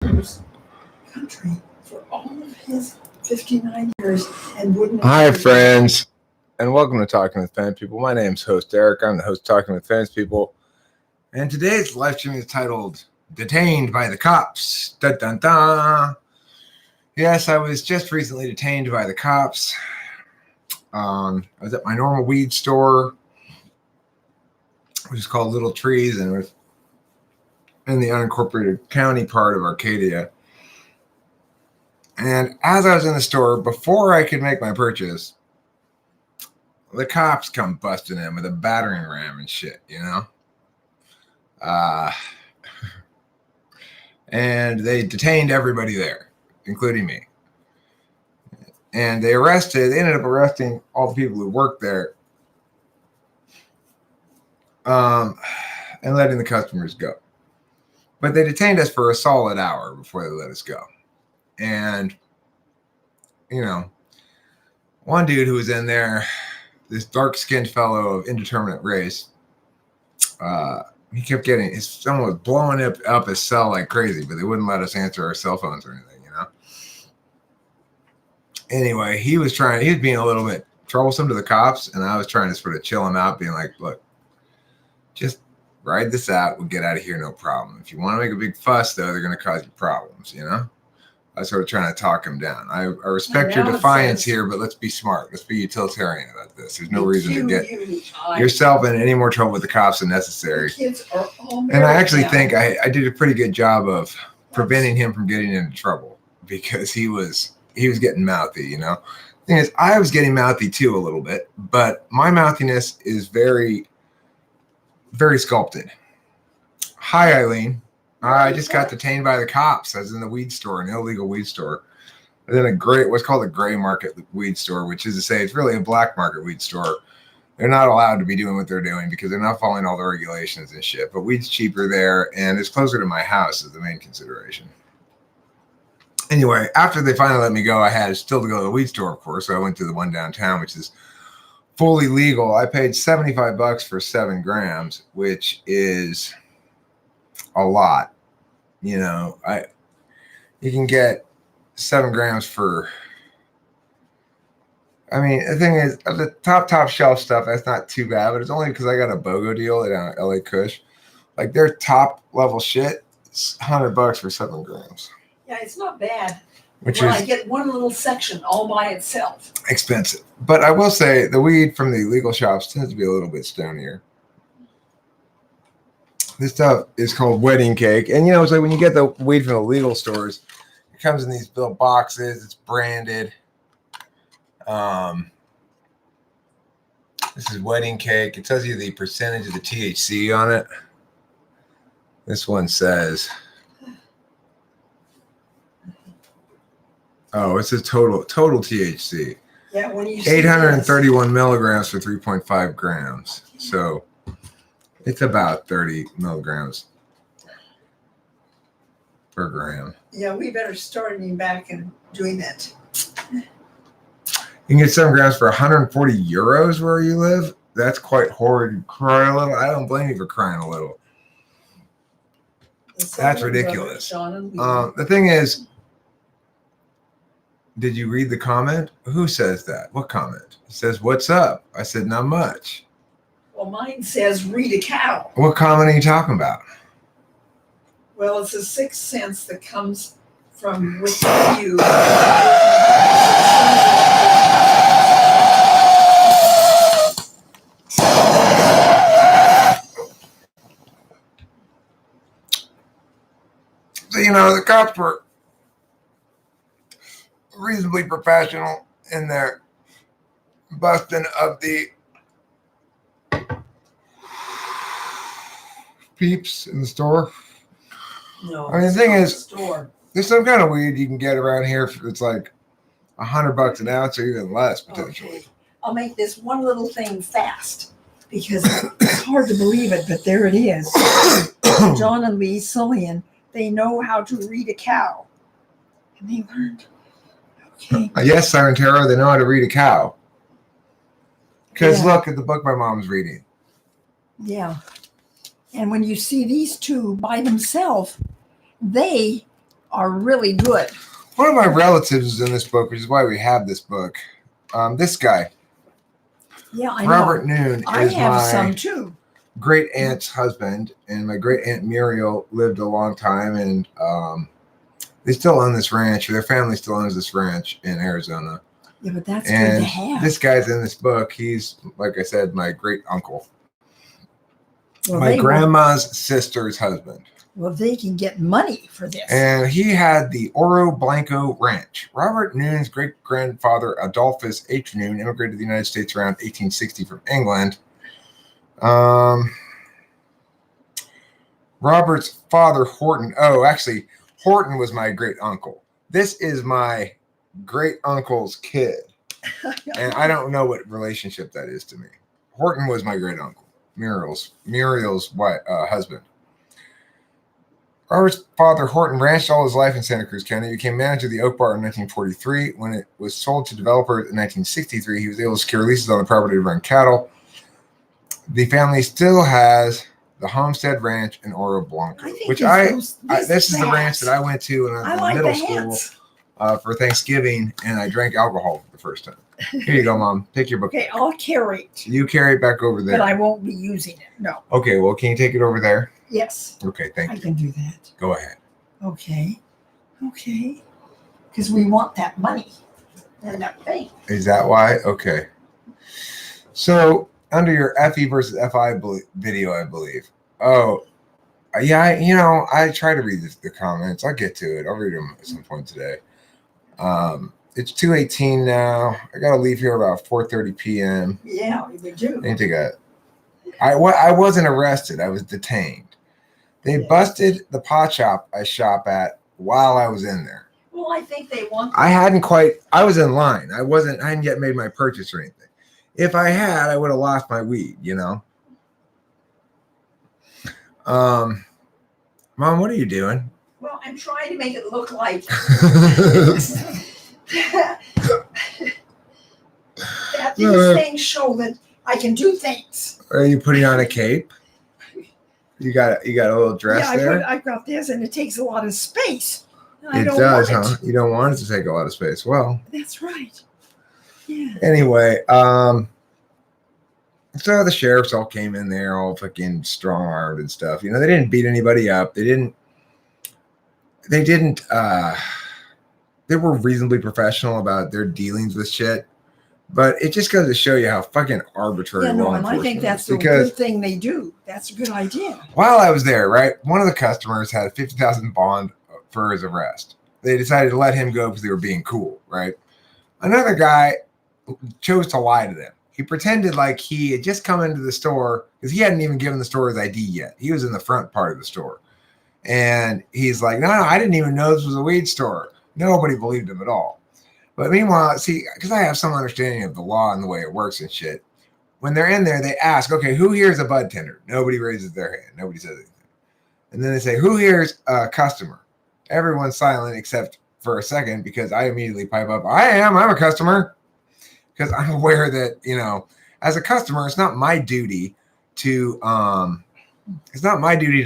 country for all of his 59 years and wouldn't. Hi, friends, and welcome to Talking with Fans People. My name's host Eric. I'm the host of Talking with Fans People, and today's live stream is titled "Detained by the Cops." Dun, dun, dun. Yes, I was just recently detained by the cops. I was at my normal weed store, which is called Little Trees, and it was in the unincorporated county part of Arcadia. And as I was in the store, before I could make my purchase, the cops come busting in with a battering ram and shit, you know? And they detained everybody there, including me. And they ended up arresting all the people who worked there, and letting the customers go. But they detained us for a solid hour before they let us go. And, you know, one dude who was in there, this dark-skinned fellow of indeterminate race, he kept someone was blowing up his cell like crazy, but they wouldn't let us answer our cell phones or anything, you know? Anyway, he was being a little bit troublesome to the cops, and I was trying to sort of chill him out, being like, look, just ride this out. We'll get out of here, no problem. If you want to make a big fuss, though, they're going to cause you problems, you know? I was sort of trying to talk him down. I respect your defiance here, but let's be smart. Let's be utilitarian about this. There's no reason to get yourself in any more trouble with the cops than necessary. Kids are all and I actually think I did a pretty good job of preventing him from getting into trouble, because he was getting mouthy, you know? The thing is, I was getting mouthy too a little bit, but my mouthiness is very, very sculpted. Hi, Eileen. I just got detained by the cops. I was in the weed store, an illegal weed store. And then what's called a gray market weed store, which is to say it's really a black market weed store. They're not allowed to be doing what they're doing because they're not following all the regulations and shit. But weed's cheaper there, and it's closer to my house is the main consideration. Anyway, after they finally let me go, I had still to go to the weed store, of course. So I went to the one downtown, which is fully legal. I paid $75 for 7 grams, which is a lot. You know, you can get 7 grams for, I mean, the thing is, of the top shelf stuff, that's not too bad, but it's only because I got a BOGO deal at LA Kush. Like, their top level shit is $100 for 7 grams. Yeah, it's not bad. I get one little section all by itself. Expensive. But I will say the weed from the illegal shops tends to be a little bit stonier. This stuff is called wedding cake. And, you know, it's like when you get the weed from the legal stores, it comes in these little boxes. It's branded. This is wedding cake. It tells you the percentage of the THC on it. This one says, oh, it says total THC. Yeah, when you 831 milligrams for 3.5 grams. So it's about 30 milligrams per gram. Yeah, we better start getting back and doing that. You can get 7 grams for 140 euros where you live. That's quite horrid. You cry a little. I don't blame you for crying a little. That's ridiculous. The thing is, did you read the comment? Who says that? What comment? It says, what's up? I said, not much. Well, mine says, read a cow. What comment are you talking about? Well, it's a 6th sense that comes from with you. So, you know, the cops were reasonably professional in their busting of the peeps in the store. No, I mean, the thing is, there's some kind of weed you can get around here that's like $100 an ounce or even less potentially. Okay. I'll make this one little thing fast because it's hard to believe it, but there it is. John and Lee Sullivan, they know how to read a cow. And they learned. Okay. Yes, Siren Tarot, they know how to read a cow. Because look at the book my mom's reading. Yeah. And when you see these two by themselves, they are really good. One of my relatives is in this book, which is why we have this book. This guy, Yeah, I Robert know. Noon, I is have my some too. great aunt's husband, and my great aunt Muriel lived a long time, and they still own this ranch. Their family still owns this ranch in Arizona. Yeah, but that's And good to have. this guy's in this book. He's, like I said, my great uncle. Well, My grandma's sister's husband. Well, they can get money for this. And he had the Oro Blanco Ranch. Robert Noon's great-grandfather, Adolphus H. Noon, immigrated to the United States around 1860 from England. Robert's father, Horton. Oh, actually, Horton was my great uncle. This is my great uncle's kid. And I don't know what relationship that is to me. Horton was my great uncle, Muriel's wife, husband. Robert's father, Horton, ranched all his life in Santa Cruz County. He became manager of the Oak Bar in 1943. When it was sold to developers in 1963, he was able to secure leases on the property to run cattle. The family still has the Homestead Ranch in Oro Blanco, which this is the ranch that I went to when I was in middle school for Thanksgiving, and I drank alcohol for the first time. Here you go, Mom. Take your book. Okay, I'll carry it. You carry it back over there. But I won't be using it. No. Okay, well, can you take it over there? Yes. Okay, thank you. I can do that. Go ahead. Okay. Because we want that money and that thing. Is that why? Okay. So, under your FE versus FI video, I believe. Oh, yeah, I try to read the comments. I'll get to it. I'll read them at some point today. It's 2:18 now. I got to leave here about 4:30 p.m. Yeah, we do. I wasn't arrested. I was detained. They busted the pot shop I shop at while I was in there. Well, I think they want. I was in line. I hadn't yet made my purchase or anything. If I had, I would have lost my weed, Mom, what are you doing? Well, I'm trying to make it look like that these things show that I can do things. Are you putting on a cape? You got a little dress there? I've got this, and it takes a lot of space. It does, huh? You don't want it to take a lot of space. Well, that's right. Yeah. Anyway, so the sheriffs all came in there, all fucking strong-armed and stuff. They didn't beat anybody up. They were reasonably professional about their dealings with shit. But it just goes to show you how fucking arbitrary law enforcement is. I think that's the good thing they do. That's a good idea. While I was there, right, one of the customers had a $50,000 bond for his arrest. They decided to let him go because they were being cool, right? Another guy chose to lie to them. He pretended like he had just come into the store because he hadn't even given the store his ID yet. He was in the front part of the store. And he's like, no, I didn't even know this was a weed store. Nobody believed him at all. But meanwhile, see, because I have some understanding of the law and the way it works and shit, when they're in there, they ask, okay, who here is a bud tender? Nobody raises their hand. Nobody says anything. And then they say, who here is a customer? Everyone's silent except for a second because I immediately pipe up, I'm a customer. Because I'm aware that, as a customer, it's not my duty to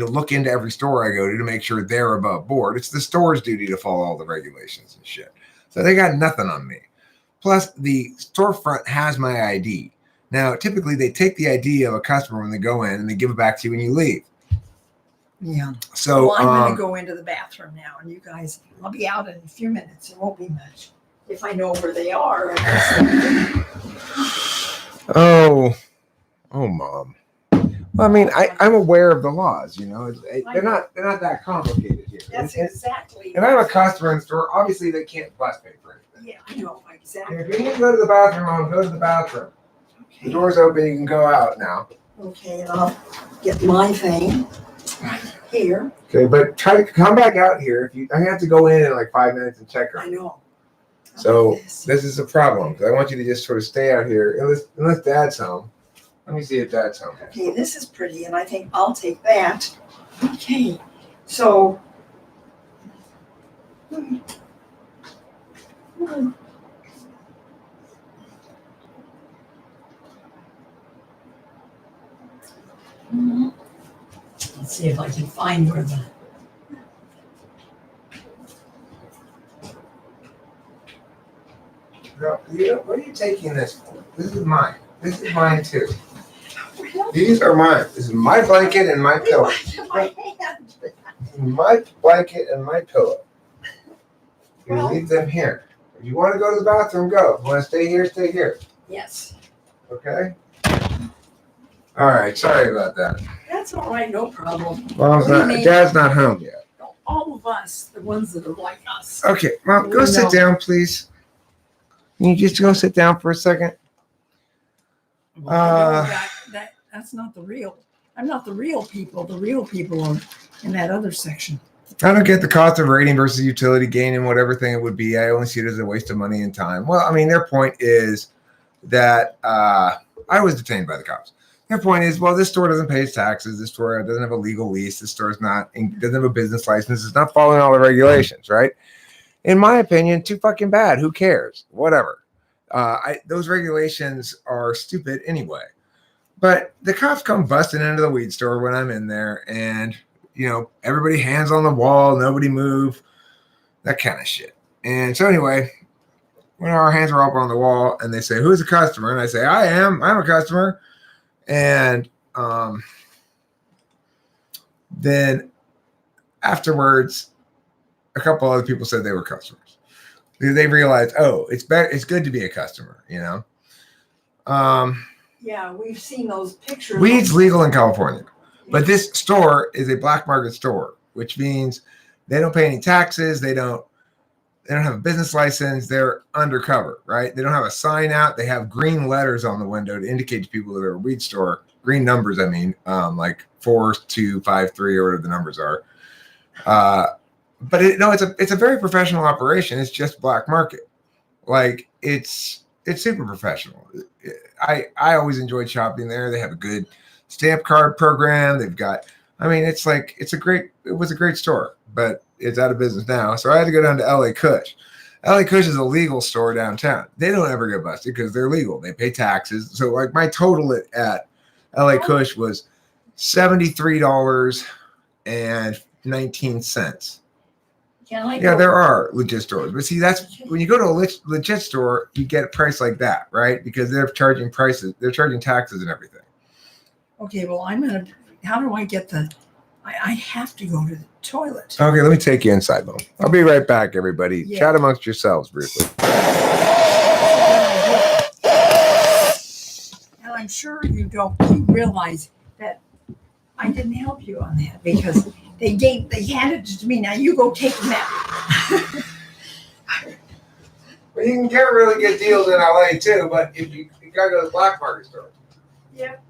look into every store I go to make sure they're above board. It's the store's duty to follow all the regulations and shit. So they got nothing on me. Plus, the storefront has my ID. Now, typically, they take the ID of a customer when they go in and they give it back to you when you leave. Yeah. So well, I'm going to go into the bathroom now, and you guys, I'll be out in a few minutes. It won't be much. If I know where they are. Oh, Mom. Well, I mean, I'm aware of the laws. They're not that complicated here. That's exactly. And I'm a customer in the store. Obviously, they can't bus pay for anything. Yeah, I know exactly. And if you need to go to the bathroom, Mom, go to the bathroom. Okay. The door's open. You can go out now. Okay, and I'll get my thing right here. Okay, but try to come back out here. I have to go in like 5 minutes and check her. I know. So this is a problem because I want you to just sort of stay out here unless Dad's home. Let me see if Dad's home. Okay, this is pretty, and I think I'll take that. Okay, so. Let's see if I can find where the. No, what are you taking this for? This is mine. This is mine too. These are mine. This is my blanket and my pillow. My hand. My blanket and my pillow. You Well, leave them here. If you want to go to the bathroom, go. If you want to stay here, stay here. yes. Okay? All right. Sorry about that. That's all right, no problem. Dad's not home yet. All of us, the ones that are like us. Okay, Mom, go sit down, please. Can you just go sit down for a second? Well, that's not the real. I'm not the real people. The real people are in that other section. I don't get the cost of rating versus utility gain and whatever thing it would be. I only see it as a waste of money and time. Well, I mean, their point is that I was detained by the cops. Their point is, well, this store doesn't pay its taxes. This store doesn't have a legal lease. This store doesn't have a business license. It's not following all the regulations, right? In my opinion, too fucking bad. Who cares? Whatever. Those regulations are stupid anyway. But the cops come busting into the weed store when I'm in there, and everybody hands on the wall, nobody move, that kind of shit. And so anyway, when our hands are up on the wall, and they say, "Who's a customer?" and I say, I'm a customer. And then afterwards, a couple other people said they were customers. They realized, it's good to be a customer, Yeah, we've seen those pictures. Weed's legal in California, but this store is a black market store, which means they don't pay any taxes. They don't have a business license. They're undercover, right? They don't have a sign out. They have green letters on the window to indicate to people that they're a weed store. Green numbers, I mean, like 4253 or whatever the numbers are. But it's a very professional operation. It's just black market. Like it's super professional. I always enjoyed shopping there. They have a good stamp card program. They've got, it was a great store, but it's out of business now. So I had to go down to LA Kush. LA Kush is a legal store downtown. They don't ever get busted because they're legal. They pay taxes. So like my total at LA Kush was $73.19. Yeah, there are legit stores. But see, that's when you go to a legit store, you get a price like that, right? Because they're charging prices. They're charging taxes and everything. Okay, well, how do I get I have to go to the toilet. Okay, let me take you inside, Mom. I'll be right back, everybody. Yeah. Chat amongst yourselves briefly. And I'm sure you realize that I didn't help you on that because they handed it to me. Now you go take them out. Well, you can get really good deals in LA too, but if you gotta go to the black market store. Yep.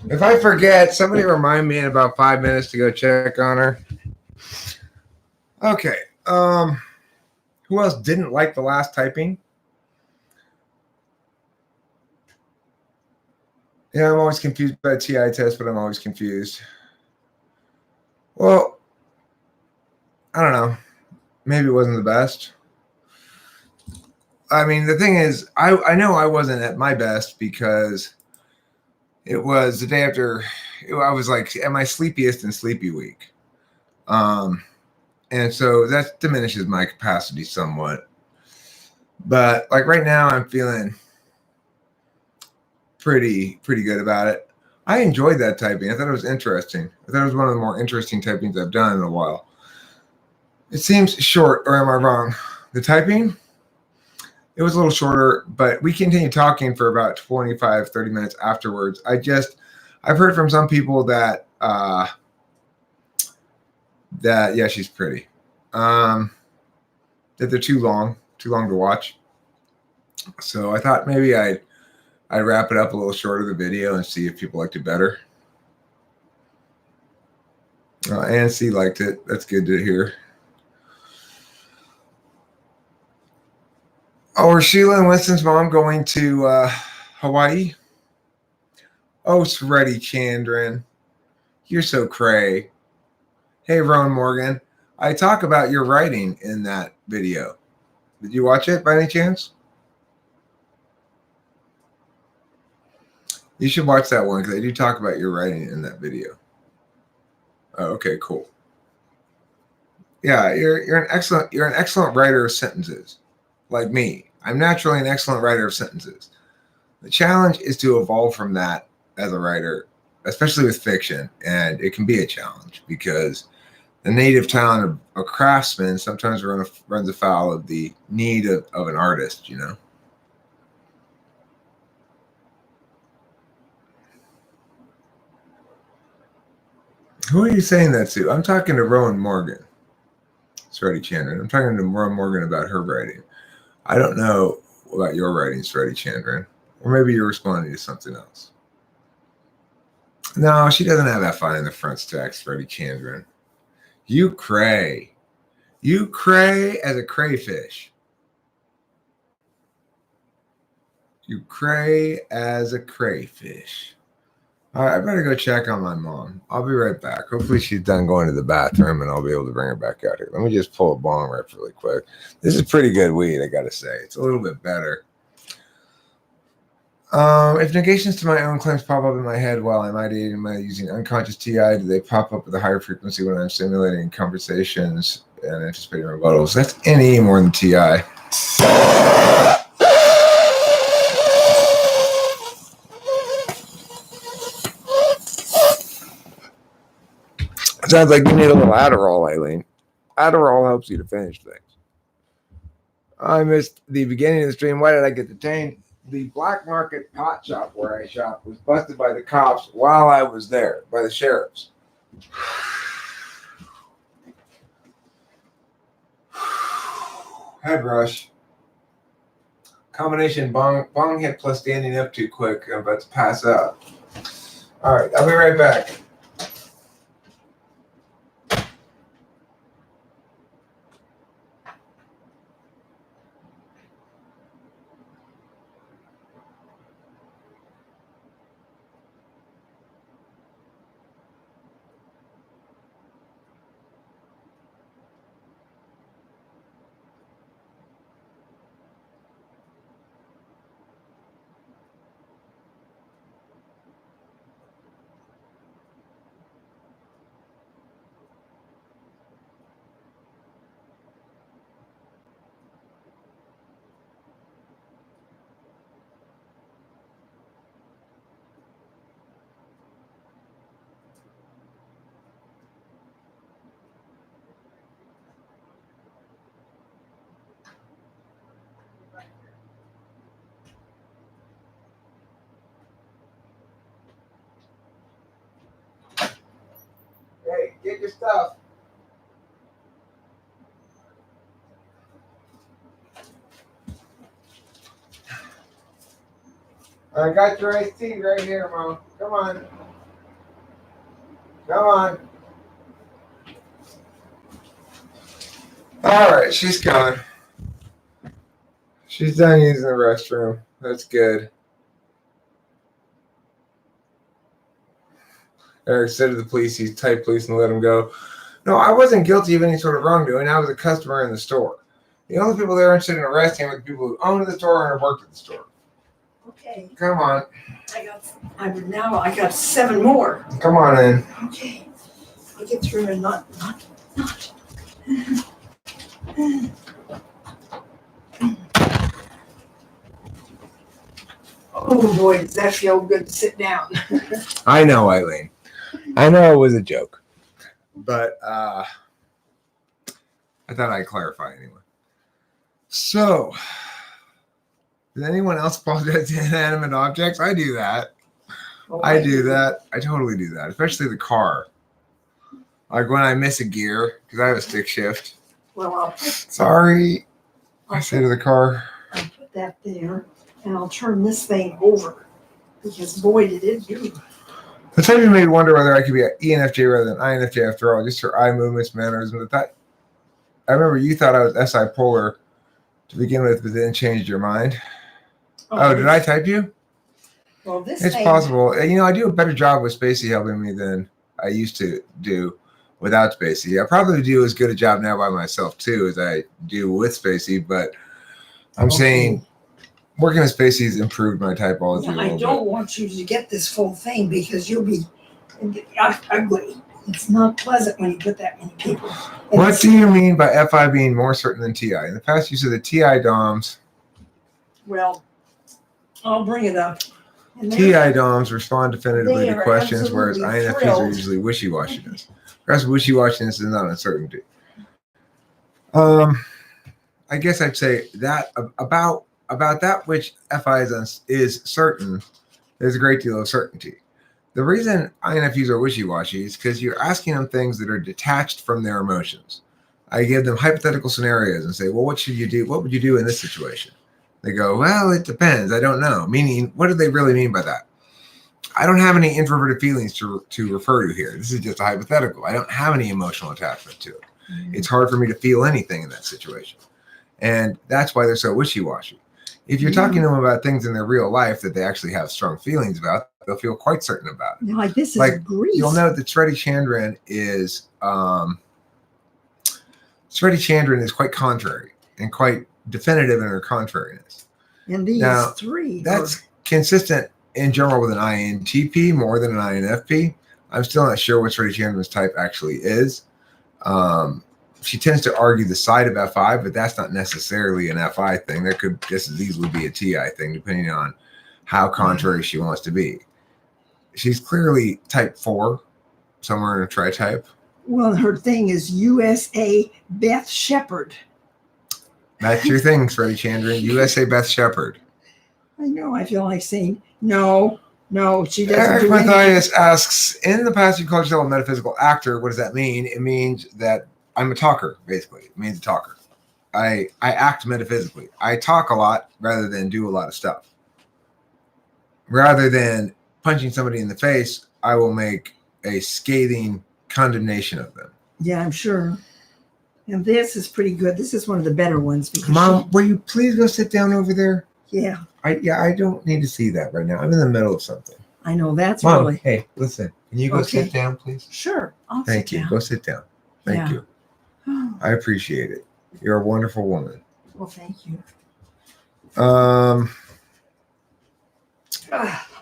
If I forget, somebody remind me in about 5 minutes to go check on her. Okay. Who else didn't like the last typing? Yeah, I'm always confused by the TI test, but I'm always confused. Well, I don't know. Maybe it wasn't the best. I mean, the thing is, I know I wasn't at my best because it was the day after. I was like at my sleepiest in sleepy week. And so that diminishes my capacity somewhat. But like right now, I'm feeling pretty good about it. I enjoyed that typing. I thought it was interesting. I thought it was one of the more interesting typings I've done in a while. It seems short, or am I wrong? The typing? It was a little shorter, but we continued talking for about 25, 30 minutes afterwards. I've heard from some people that, yeah, she's pretty. That they're too long to watch. So I thought maybe I'd wrap it up a little shorter, the video, and see if people liked it better. And C liked it. That's good to hear. Oh, are Sheila and Winston's mom going to Hawaii? Oh, Sreddy Chandran. You're so cray. Hey, Rowan Morgan. I talk about your writing in that video. Did you watch it by any chance? You should watch that one because I do talk about your writing in that video. Oh, okay, cool. Yeah, you're an excellent writer of sentences. Like me. I'm naturally an excellent writer of sentences. The challenge is to evolve from that as a writer, especially with fiction. And it can be a challenge because the native talent of a craftsman sometimes runs afoul of the need of an artist, you know? Who are you saying that to? I'm talking to Rowan Morgan. Sreddy Chandran. I'm talking to Rowan Morgan about her writing. I don't know about your writing, Sreddy Chandran. Or maybe you're responding to something else. No, she doesn't have that fine in the front stacks, Sreddy Chandran. You cray. You cray as a crayfish. You cray as a crayfish. All right, I better go check on my mom. I'll be right back. Hopefully she's done going to the bathroom and I'll be able to bring her back out here. Let me just pull a bong rip really quick. This is pretty good weed, I got to say. It's a little bit better. If negations to my own claims pop up in my head while I'm ideating, am I using unconscious TI? Do they pop up with a higher frequency when I'm simulating conversations and anticipating rebuttals? That's NE more than TI. Sounds like you need a little Adderall, Eileen. Adderall helps you to finish things. I missed the beginning of the stream. Why did I get detained? The black market pot shop where I shop was busted by the cops while I was there, by the sheriffs. Head rush. Combination bong hit plus standing up too quick. I'm about to pass out. All right, I'll be right back. Hey, get your stuff. I got your iced tea right here, Mom. Come on. Come on. All right, she's gone. She's done using the restroom. That's good. Eric said to the police, he's type police and let him go. No, I wasn't guilty of any sort of wrongdoing. I was a customer in the store. The only people there interested in arresting were the people who owned the store and worked at the store. Okay. Come on. I got 7 more. Come on in. Okay. I'll get through and not. Oh boy, does that feel good to sit down. I know, Eileen. I know it was a joke. But I thought I'd clarify anyway. So, does anyone else apologize to inanimate objects? I do that. Oh, I do that. I totally do that, especially the car. Like when I miss a gear, because I have a stick shift. Well, Sorry, I say to the car. I'll put that there, and I'll turn this thing over, because boy, did it do. The time you made wonder whether I could be an ENFJ rather than INFJ after all, just for eye movements, mannerisms. But that, I remember you thought I was SI polar to begin with, but then changed your mind. Oh, did I type you? Well, this It's thing, possible. You know, I do a better job with Spacey helping me than I used to do without Spacey. I probably do as good a job now by myself too as I do with Spacey, but I'm saying working with Spacey has improved my typology a I little don't bit. want you to get this full thing because you'll be ugly. It's not pleasant when you put that many people. And What do you mean by FI being more certain than TI? In the past, you said the TI DOMs. Well, I'll bring it up. And TI DOMs respond definitively they to are questions, whereas absolutely INFPs are thrilled. usually wishy-washiness. Whereas wishy-washiness is not uncertainty. I guess I'd say that about that which FI is certain, there's a great deal of certainty. The reason INFPs are wishy-washy is because you're asking them things that are detached from their emotions. I give them hypothetical scenarios and say, well, what should you do? What would you do in this situation? They go, well, it depends. I don't know. Meaning, what do they really mean by that? I don't have any introverted feelings to refer to here. This is just a hypothetical. I don't have any emotional attachment to it. It's hard for me to feel anything in that situation. And that's why they're so wishy-washy. If you're talking to them about things in their real life that they actually have strong feelings about, they'll feel quite certain about it. Like this is Greece. You'll note that Sreti Chandran is quite contrary and quite definitive in her contrariness. And these Now, three. That's consistent in general with an INTP more than an INFP. I'm still not sure what Sreti Chandran's type actually is. She tends to argue the side of FI, but that's not necessarily an FI thing. That could just as easily be a TI thing, depending on how contrary she wants to be. She's clearly type 4, somewhere in a tri-type. Well, her thing is USA Beth Shepherd. That's your thing, Sreti Chandran. USA Beth Shepherd. I know. I feel like saying no. She doesn't. Eric do anything. Matthias asks, in the past you called yourself a metaphysical actor. What does that mean? It means that I'm a talker, basically. It means a talker. I act metaphysically. I talk a lot rather than do a lot of stuff. Rather than punching somebody in the face, I will make a scathing condemnation of them. Yeah, I'm sure. And this is pretty good. This is one of the better ones. Because Mom, will you please go sit down over there? Yeah. I don't need to see that right now. I'm in the middle of something. I know. That's Mom, really. hey, listen. Can you go sit down, please? Sure. Thank you. Go sit down. Thank you. I appreciate it. You're a wonderful woman. Well, thank you.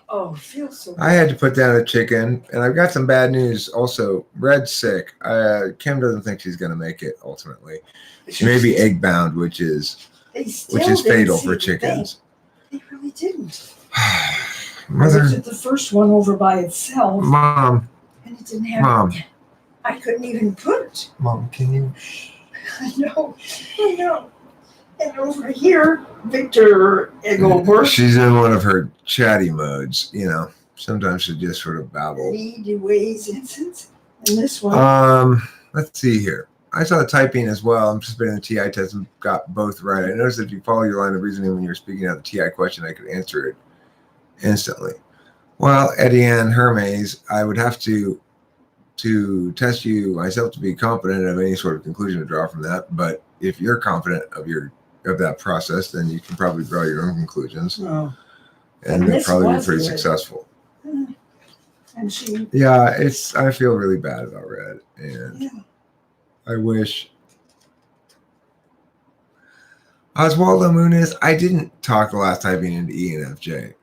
Oh, it feels so good. I had to put down a chicken, and I've got some bad news also. Red's sick. Kim doesn't think she's going to make it ultimately. She may be egg bound, which is fatal for chickens. They really didn't. Mother, I looked at the first one over by itself, Mom, and it didn't have. Mom. I couldn't even put it. Mom, can you? I know. And over here, Victor Egelberg. She's in one of her chatty modes, you know. Sometimes she just sort of babble. Lead ways instance. And this one. Let's see here. I saw the typing as well. I'm participating in the TI test and got both right. I noticed if you follow your line of reasoning when you're speaking out the TI question, I could answer it instantly. Well, Eddie Ann Hermes, I would have to test you myself to be confident of any sort of conclusion to draw from that. But if you're confident of that process, then you can probably draw your own conclusions. Oh. And they'll probably be pretty successful. And she. Yeah, I feel really bad about Red. And I wish. Oswaldo Muniz, I didn't talk the last time being into ENFJ.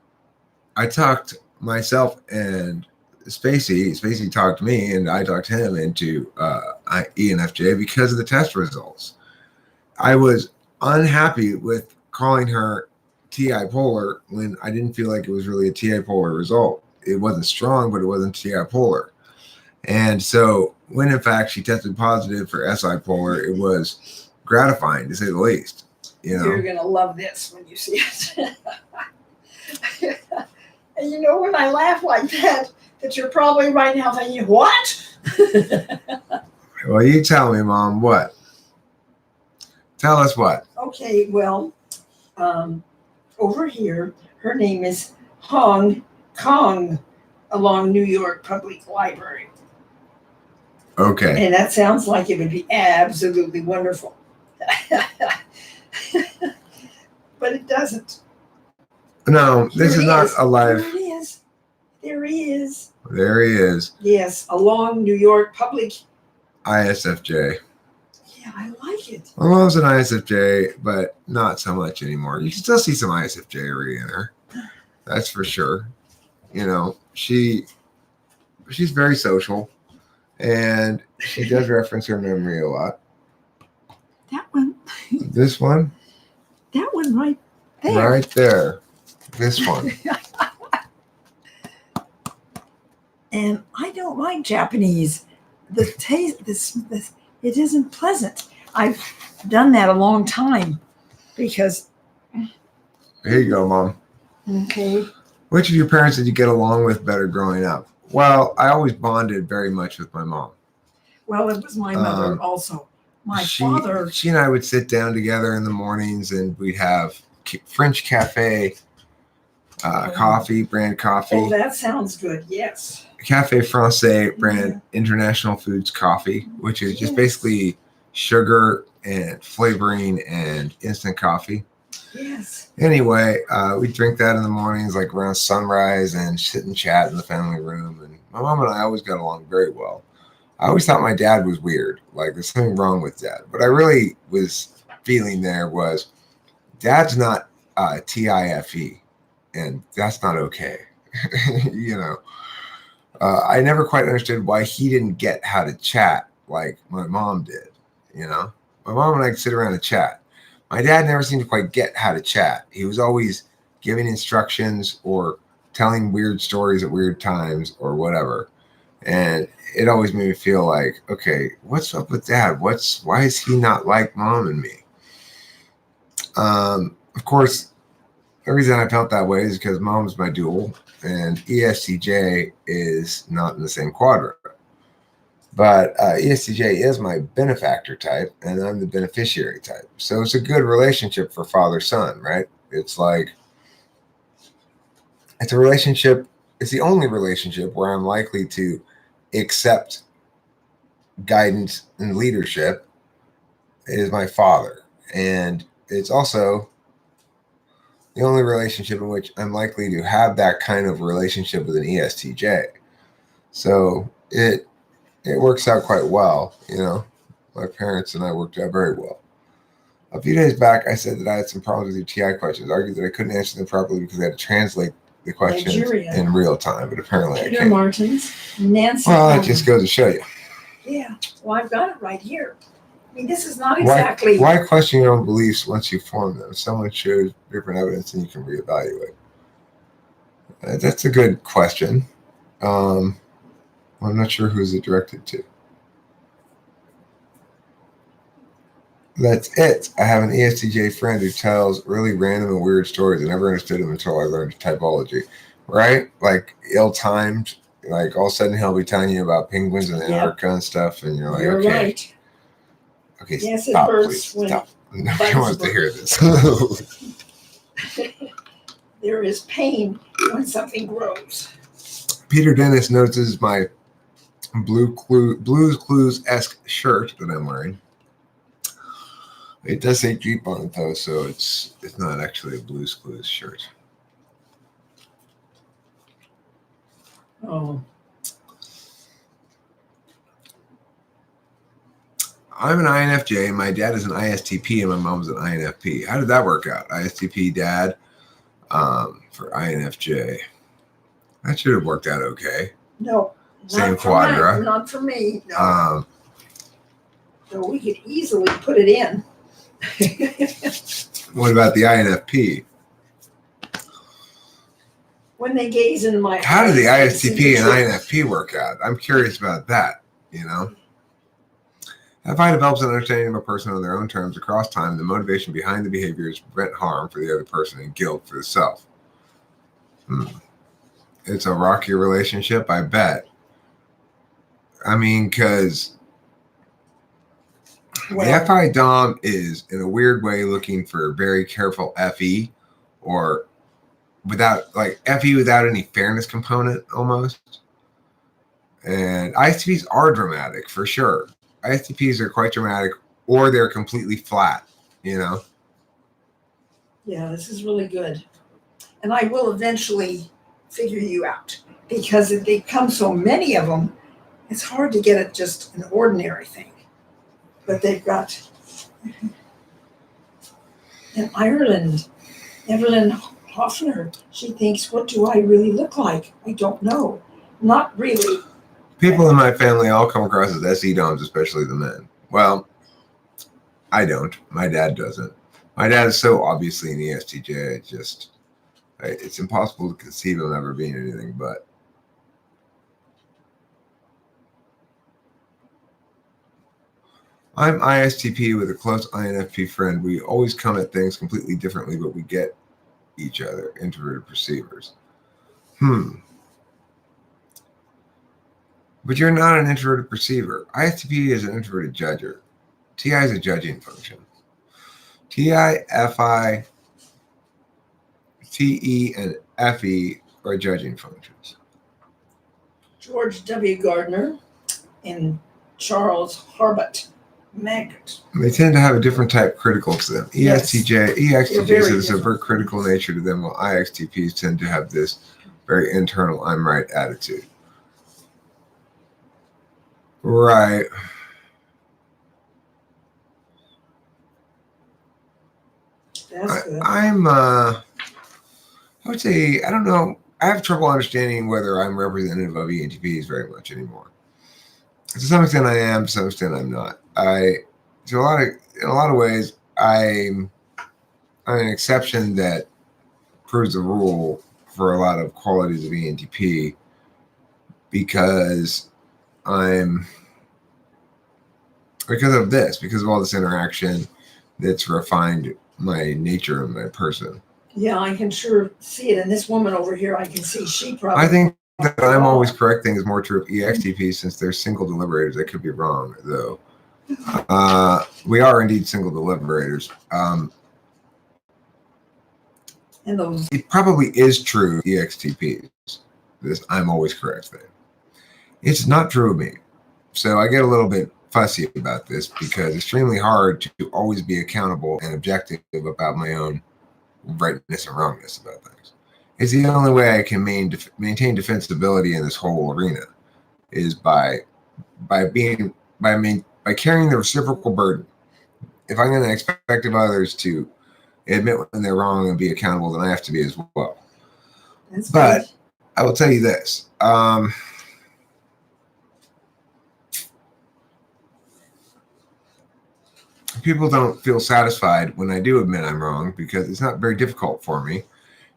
I talked myself and Spacey. Spacey talked me and I talked him into ENFJ because of the test results. I was unhappy with calling her TI polar when I didn't feel like it was really a TI polar result. It wasn't strong, but it wasn't TI polar. And so when in fact she tested positive for SI polar, it was gratifying to say the least. You know, You're gonna love this when you see it. And you know when I laugh like that you're probably right now thinking, what? well, you tell me, Mom, what? Tell us what. Okay, well, over here, her name is Hong Kong along New York Public Library. Okay. And that sounds like it would be absolutely wonderful. But it doesn't. No, this is not a live. There it is. There he is. There he is. Yes, along New York Public. ISFJ. Yeah, I like it. My mom's an ISFJ, but not so much anymore. You can still see some ISFJ in her. That's for sure. You know, she's very social, and she does reference her memory a lot. That one. This one? That one right there. Right there. This one. And I don't like Japanese. The taste, this it isn't pleasant. I've done that a long time because. Here you go, Mom. Okay. Which of your parents did you get along with better growing up? Well, I always bonded very much with my mom. Well, it was my mother also. My father. She and I would sit down together in the mornings and we'd have French cafe coffee, brand coffee. Oh, that sounds good. Yes. Cafe Francais brand International Foods coffee, which is just basically sugar and flavoring and instant coffee. Yes. Anyway, we drink that in the mornings, like around sunrise, and sit and chat in the family room. And my mom and I always got along very well. I always thought my dad was weird. Like there's something wrong with dad. What I really was feeling there was dad's not TIFE, and that's not okay. You know. I never quite understood why he didn't get how to chat like my mom did. You know, my mom and I could sit around and chat. My dad never seemed to quite get how to chat. He was always giving instructions or telling weird stories at weird times or whatever. And it always made me feel like, okay, what's up with dad? Why is he not like mom and me? Of course, the reason I felt that way is because mom's my dual. And ESTJ is not in the same quadrant. But ESTJ is my benefactor type, and I'm the beneficiary type. So it's a good relationship for father-son, right? It's like, it's a relationship, it's the only relationship where I'm likely to accept guidance and leadership is my father. And it's also the only relationship in which I'm likely to have that kind of relationship with an ESTJ. So it works out quite well, you know. My parents and I worked out very well. A few days back, I said that I had some problems with your TI questions. I argued that I couldn't answer them properly because I had to translate the questions in real time, but apparently I can't. Martins, Nancy. Well, that just goes to show you. Yeah, well, I've got it right here. I mean, this is not exactly. Why question your own beliefs once you form them? Someone shows different evidence and you can reevaluate. That's a good question. I'm not sure who's it directed to. That's it. I have an ESTJ friend who tells really random and weird stories. I never understood them until I learned typology. Right? Like ill-timed. Like all of a sudden he'll be telling you about penguins in Antarctica and stuff, and you're like, You're okay. Right. Okay, yes, stop, it hurts please. when Stop. Nobody wants to hear this. There is pain when something grows. Peter Dennis notices my Blues Clues-esque shirt that I'm wearing. It does say Jeep on it though, so it's not actually a Blues Clues shirt. Oh. I'm an INFJ, my dad is an ISTP, and my mom's an INFP. How did that work out? ISTP dad for INFJ. That should have worked out okay. No. Same quadra. Not for me. No. So we could easily put it in. What about the INFP? when they gaze in my How do the eyes, they see ISTP and the truth. INFP work out? I'm curious about that, you know? If I develops an understanding of a person on their own terms across time, the motivation behind the behavior is to prevent harm for the other person and guilt for the self. It's a rocky relationship, I bet. I mean, because the FI Dom is, in a weird way, looking for very careful FE, or without, like, FE without any fairness component, almost. And ISTPs are dramatic, for sure. ISTPs are quite dramatic, or they're completely flat, you know? Yeah, this is really good. And I will eventually figure you out, because if they come so many of them, it's hard to get it just an ordinary thing. But they've got in Ireland, Evelyn Hoffner, she thinks, what do I really look like? I don't know. Not really. People in my family all come across as SE Doms, especially the men. Well, I don't. My dad doesn't. My dad is so obviously an ESTJ, it's impossible to conceive him ever being anything but. I'm ISTP with a close INFP friend. We always come at things completely differently, but we get each other, introverted perceivers. But you're not an introverted perceiver. ISTP is an introverted judger. TI is a judging function. TI, FI, TE, and FE are judging functions. George W. Gardner and Charles Harbut Magnet. They tend to have a different type critical to them. ESTJ, EXTJs have this overt critical nature to them, while IXTPs tend to have this very internal I'm right attitude. Right. That's good. I would say, I don't know. I have trouble understanding whether I'm representative of ENTPs very much anymore. To some extent I am, to some extent I'm not. In a lot of ways, I'm an exception that proves the rule for a lot of qualities of ENTP, because of all this interaction that's refined my nature and my person. Yeah, I can sure see it. And this woman over here, I can see she probably. I think that I'm always correcting is more true of EXTPs, since they're single deliberators. I could be wrong, though. We are indeed single deliberators. And those. It probably is true EXTPs, this I'm always correct thing. It's not true of me. So I get a little bit fussy about this, because it's extremely hard to always be accountable and objective about my own rightness and wrongness about things. It's the only way I can maintain defensibility in this whole arena, is by carrying the reciprocal burden. If I'm going to expect of others to admit when they're wrong and be accountable, then I have to be as well. But I will tell you this. People don't feel satisfied when I do admit I'm wrong, because it's not very difficult for me.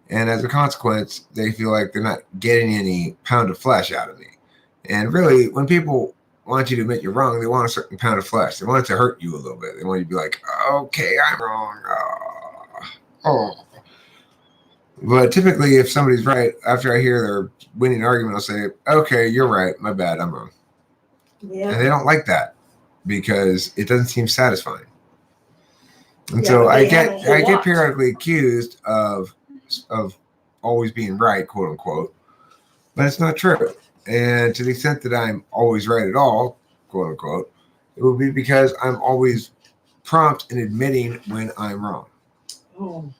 And as a consequence, they feel like they're not getting any pound of flesh out of me. And really, when people want you to admit you're wrong, they want a certain pound of flesh. They want it to hurt you a little bit. They want you to be like, okay, I'm wrong. But typically, if somebody's right, after I hear their winning argument, I'll say, okay, you're right. My bad. I'm wrong. Yeah. And they don't like that, because it doesn't seem satisfying. And so I get periodically accused of always being right, quote unquote, but it's not true. And to the extent that I'm always right at all, quote unquote, it will be because I'm always prompt in admitting when I'm wrong. Oh,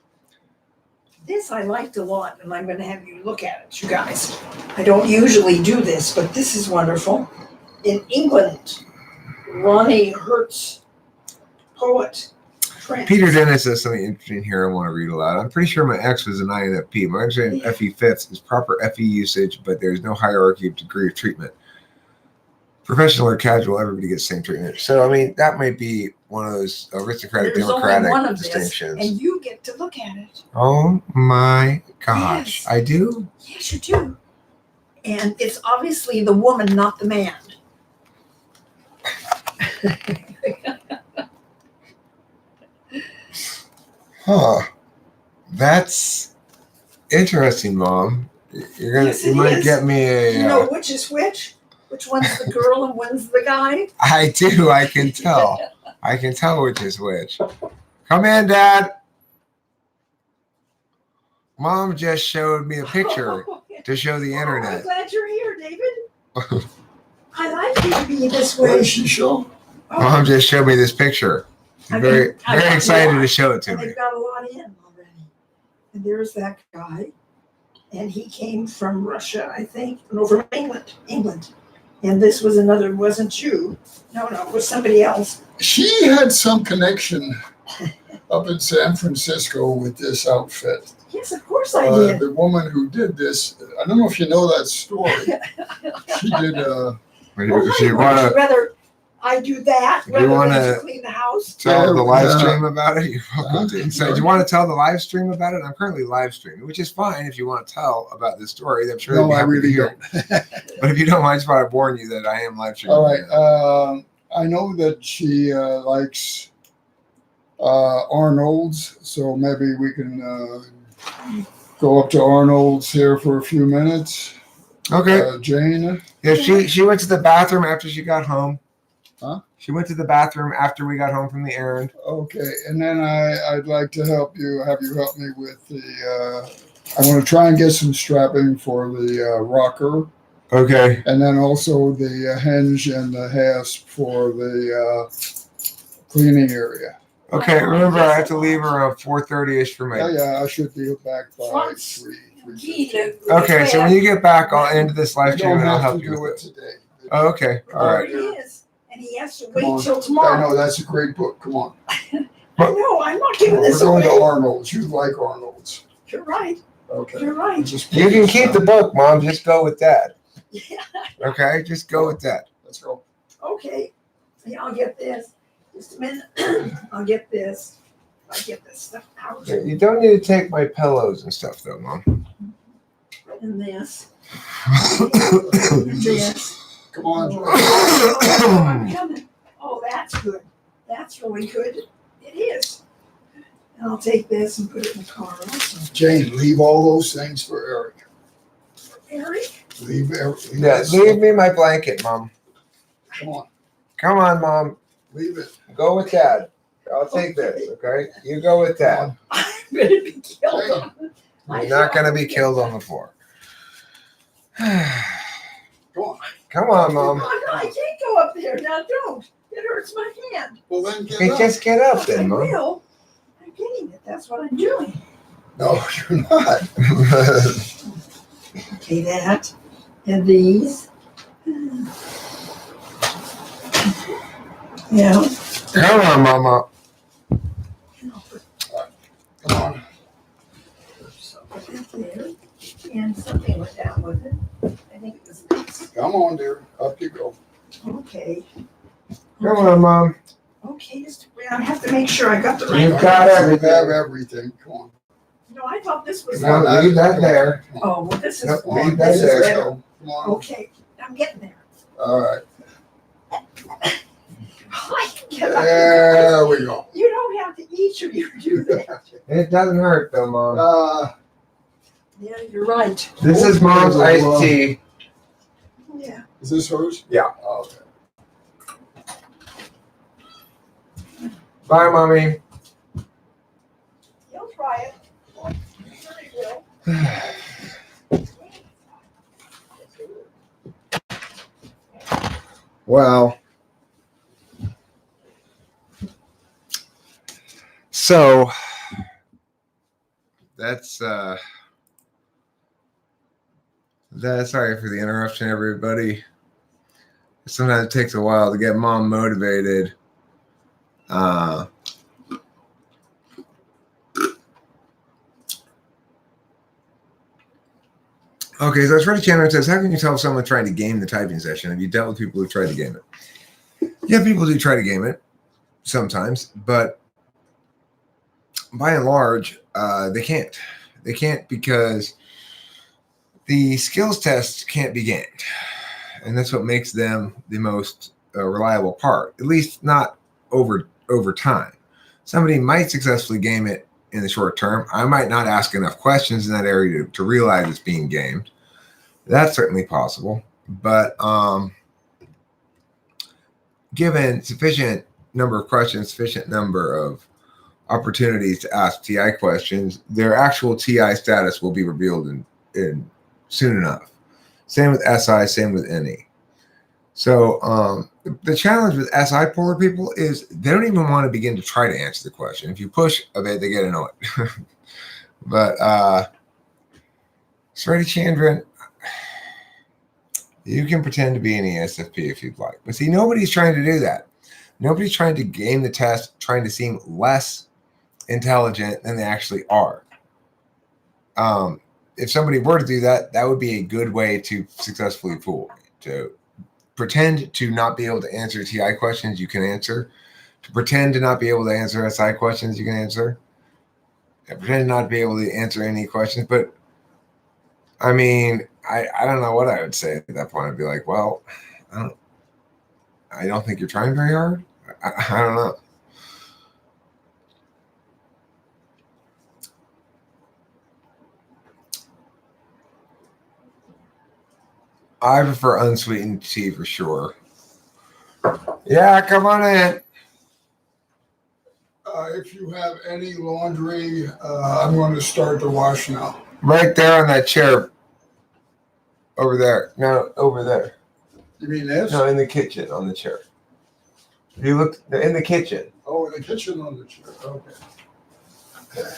this I liked a lot, and I'm going to have you look at it, you guys. I don't usually do this, but this is wonderful. In England, Ronnie Hertz, poet. Peter Dennis says something interesting here I want to read aloud. I'm pretty sure my ex was an INFP. My understanding of FE fifths is proper FE usage, but there's no hierarchy of degree of treatment. Professional or casual, everybody gets the same treatment. So, I mean, that might be one of those aristocratic There's only democratic one of this, distinctions. and you get to look at it. Oh my gosh. Yes. I do? Yes, you do. And it's obviously the woman, not the man. Huh. That's interesting, Mom. You're gonna Yes, you it might is. get me a You know which is which? Which one's the girl and one's the guy? I do, I can tell. I can tell which is which. Come in, Dad. Mom just showed me a picture to show the I'm internet. glad you're here, David. I like you to be this way. What did she show? Mom just showed me this picture. I Very, mean, I very got excited more. to show it to And me. they've got a lot in already. And there's that guy. And he came from Russia, I think. No, from England. And this was another, wasn't you. No, it was somebody else. She had some connection up in San Francisco with this outfit. Yes, of course I did. The woman who did this, I don't know if you know that story. She did. If you Would want you to rather I do that If you rather wanna- than to clean the house? tell the live Yeah. stream about it, you're welcome to. So, do you Sure. want to tell the live stream about it? I'm currently live streaming, which is fine if you want to tell about this story. I'm sure they'd No, be I happy to really hear don't. it. But if you don't mind, I just want to warn you that I am live streaming. All right. I know that she likes Arnold's, so maybe we can go up to Arnold's here for a few minutes. Okay. Jane. Yeah, she went to the bathroom after she got home. Huh? She went to the bathroom after we got home from the errand. Okay, and then I'd like to have you help me with the. I want to try and get some strapping for the rocker, Okay. and then also the hinge and the hasp for the cleaning area. Okay. Remember, I have to leave around 4:30ish for my. Yeah, I should be back by Once. 3. Gee, the- Okay, so when you get back, I'll end this live You stream don't and I'll have help to you do with it it. today. Oh, okay. All There right. he is. And he has to Come wait on. till I tomorrow. know that's a great book. Come on. I know, I'm not giving We're this going away. to Arnold's. You like Arnold's? You're right. Okay. You're right. Just You can keep the book, Mom. Just go with that. Yeah. Okay? Just go with that. Let's go. Okay. Yeah, I'll get this. Just a minute. I'll get this. I'll get this stuff out. You don't need to take my pillows and stuff, though, Mom. And this. And this. Come on. Oh, I'm coming. Oh, that's good. That's really good. It is. And I'll take this and put it in the car also. Jane, leave all those things for Eric. Eric? Leave everything. Yeah, leave me my blanket, Mom. Come on. Come on, Mom. Leave it. Go with Dad. I'll take this, okay? You go with Dad. I'm gonna be killed on. You're not going to be killed on the floor. Come on. Come on, Mom. I can't go up there. Now don't. It hurts my hand. Well, then get Okay, up. just get up I then, Mom. will. I'm getting it. That's what I'm doing. No, you're not. Okay, that. And these. Yeah. Come on, Mama. And I'll put Come on. something there. And something went down with it. I think it was this. Come on, dear. Up you go. Okay. Come on, Mom. Okay, just I have to make sure I got the right You've one. got You everything. have everything. Come on. No, I thought this was. No, leave that there. Oh, well, this is. Yep, Come on. leave that This is there. Let's better. go. Come on. Okay, I'm getting there. All right. I can get up. There we go. You don't have to each of you do that. It doesn't hurt, though, Mom. Yeah, you're right. This is Mom's iced tea. Yeah. Is this hers? Yeah. Okay. Bye, Mommy. He'll try it. Sure he will. Well, so that's sorry for the interruption, everybody. Sometimes it takes a while to get Mom motivated. Okay, so Freddie Chandler says, how can you tell if someone trying to game the typing session? Have you dealt with people who try to game it? Yeah, people do try to game it. sometimes, but by and large, they can't. They can't because the skills tests can't be gamed. And that's what makes them the most reliable part, at least not over time. Somebody might successfully game it in the short term. I might not ask enough questions in that area to realize it's being gamed. That's certainly possible. But given sufficient number of questions, sufficient number of opportunities to ask TI questions, their actual TI status will be revealed in soon enough. Same with SI, same with NE. So the challenge with SI polar people is they don't even want to begin to try to answer the question. If you push a bit, they get annoyed. But Sredi Chandran, you can pretend to be an ESFP if you'd like. But see, nobody's trying to do that. Nobody's trying to game the test, trying to seem less intelligent than they actually are. If somebody were to do that, that would be a good way to successfully fool me. To pretend to not be able to answer TI questions you can answer. To pretend to not be able to answer SI questions you can answer. And pretend not to be able to answer any questions. But, I mean, I don't know what I would say at that point. I'd be like, well, I don't think you're trying very hard. I don't know. I prefer unsweetened tea for sure. Yeah, come on in. If you have any laundry, I'm going to start the wash now. Right there on that chair. Over there. No, over there. You mean this? No, in the kitchen on the chair. If you look in the kitchen. Oh, in the kitchen on the chair. Okay.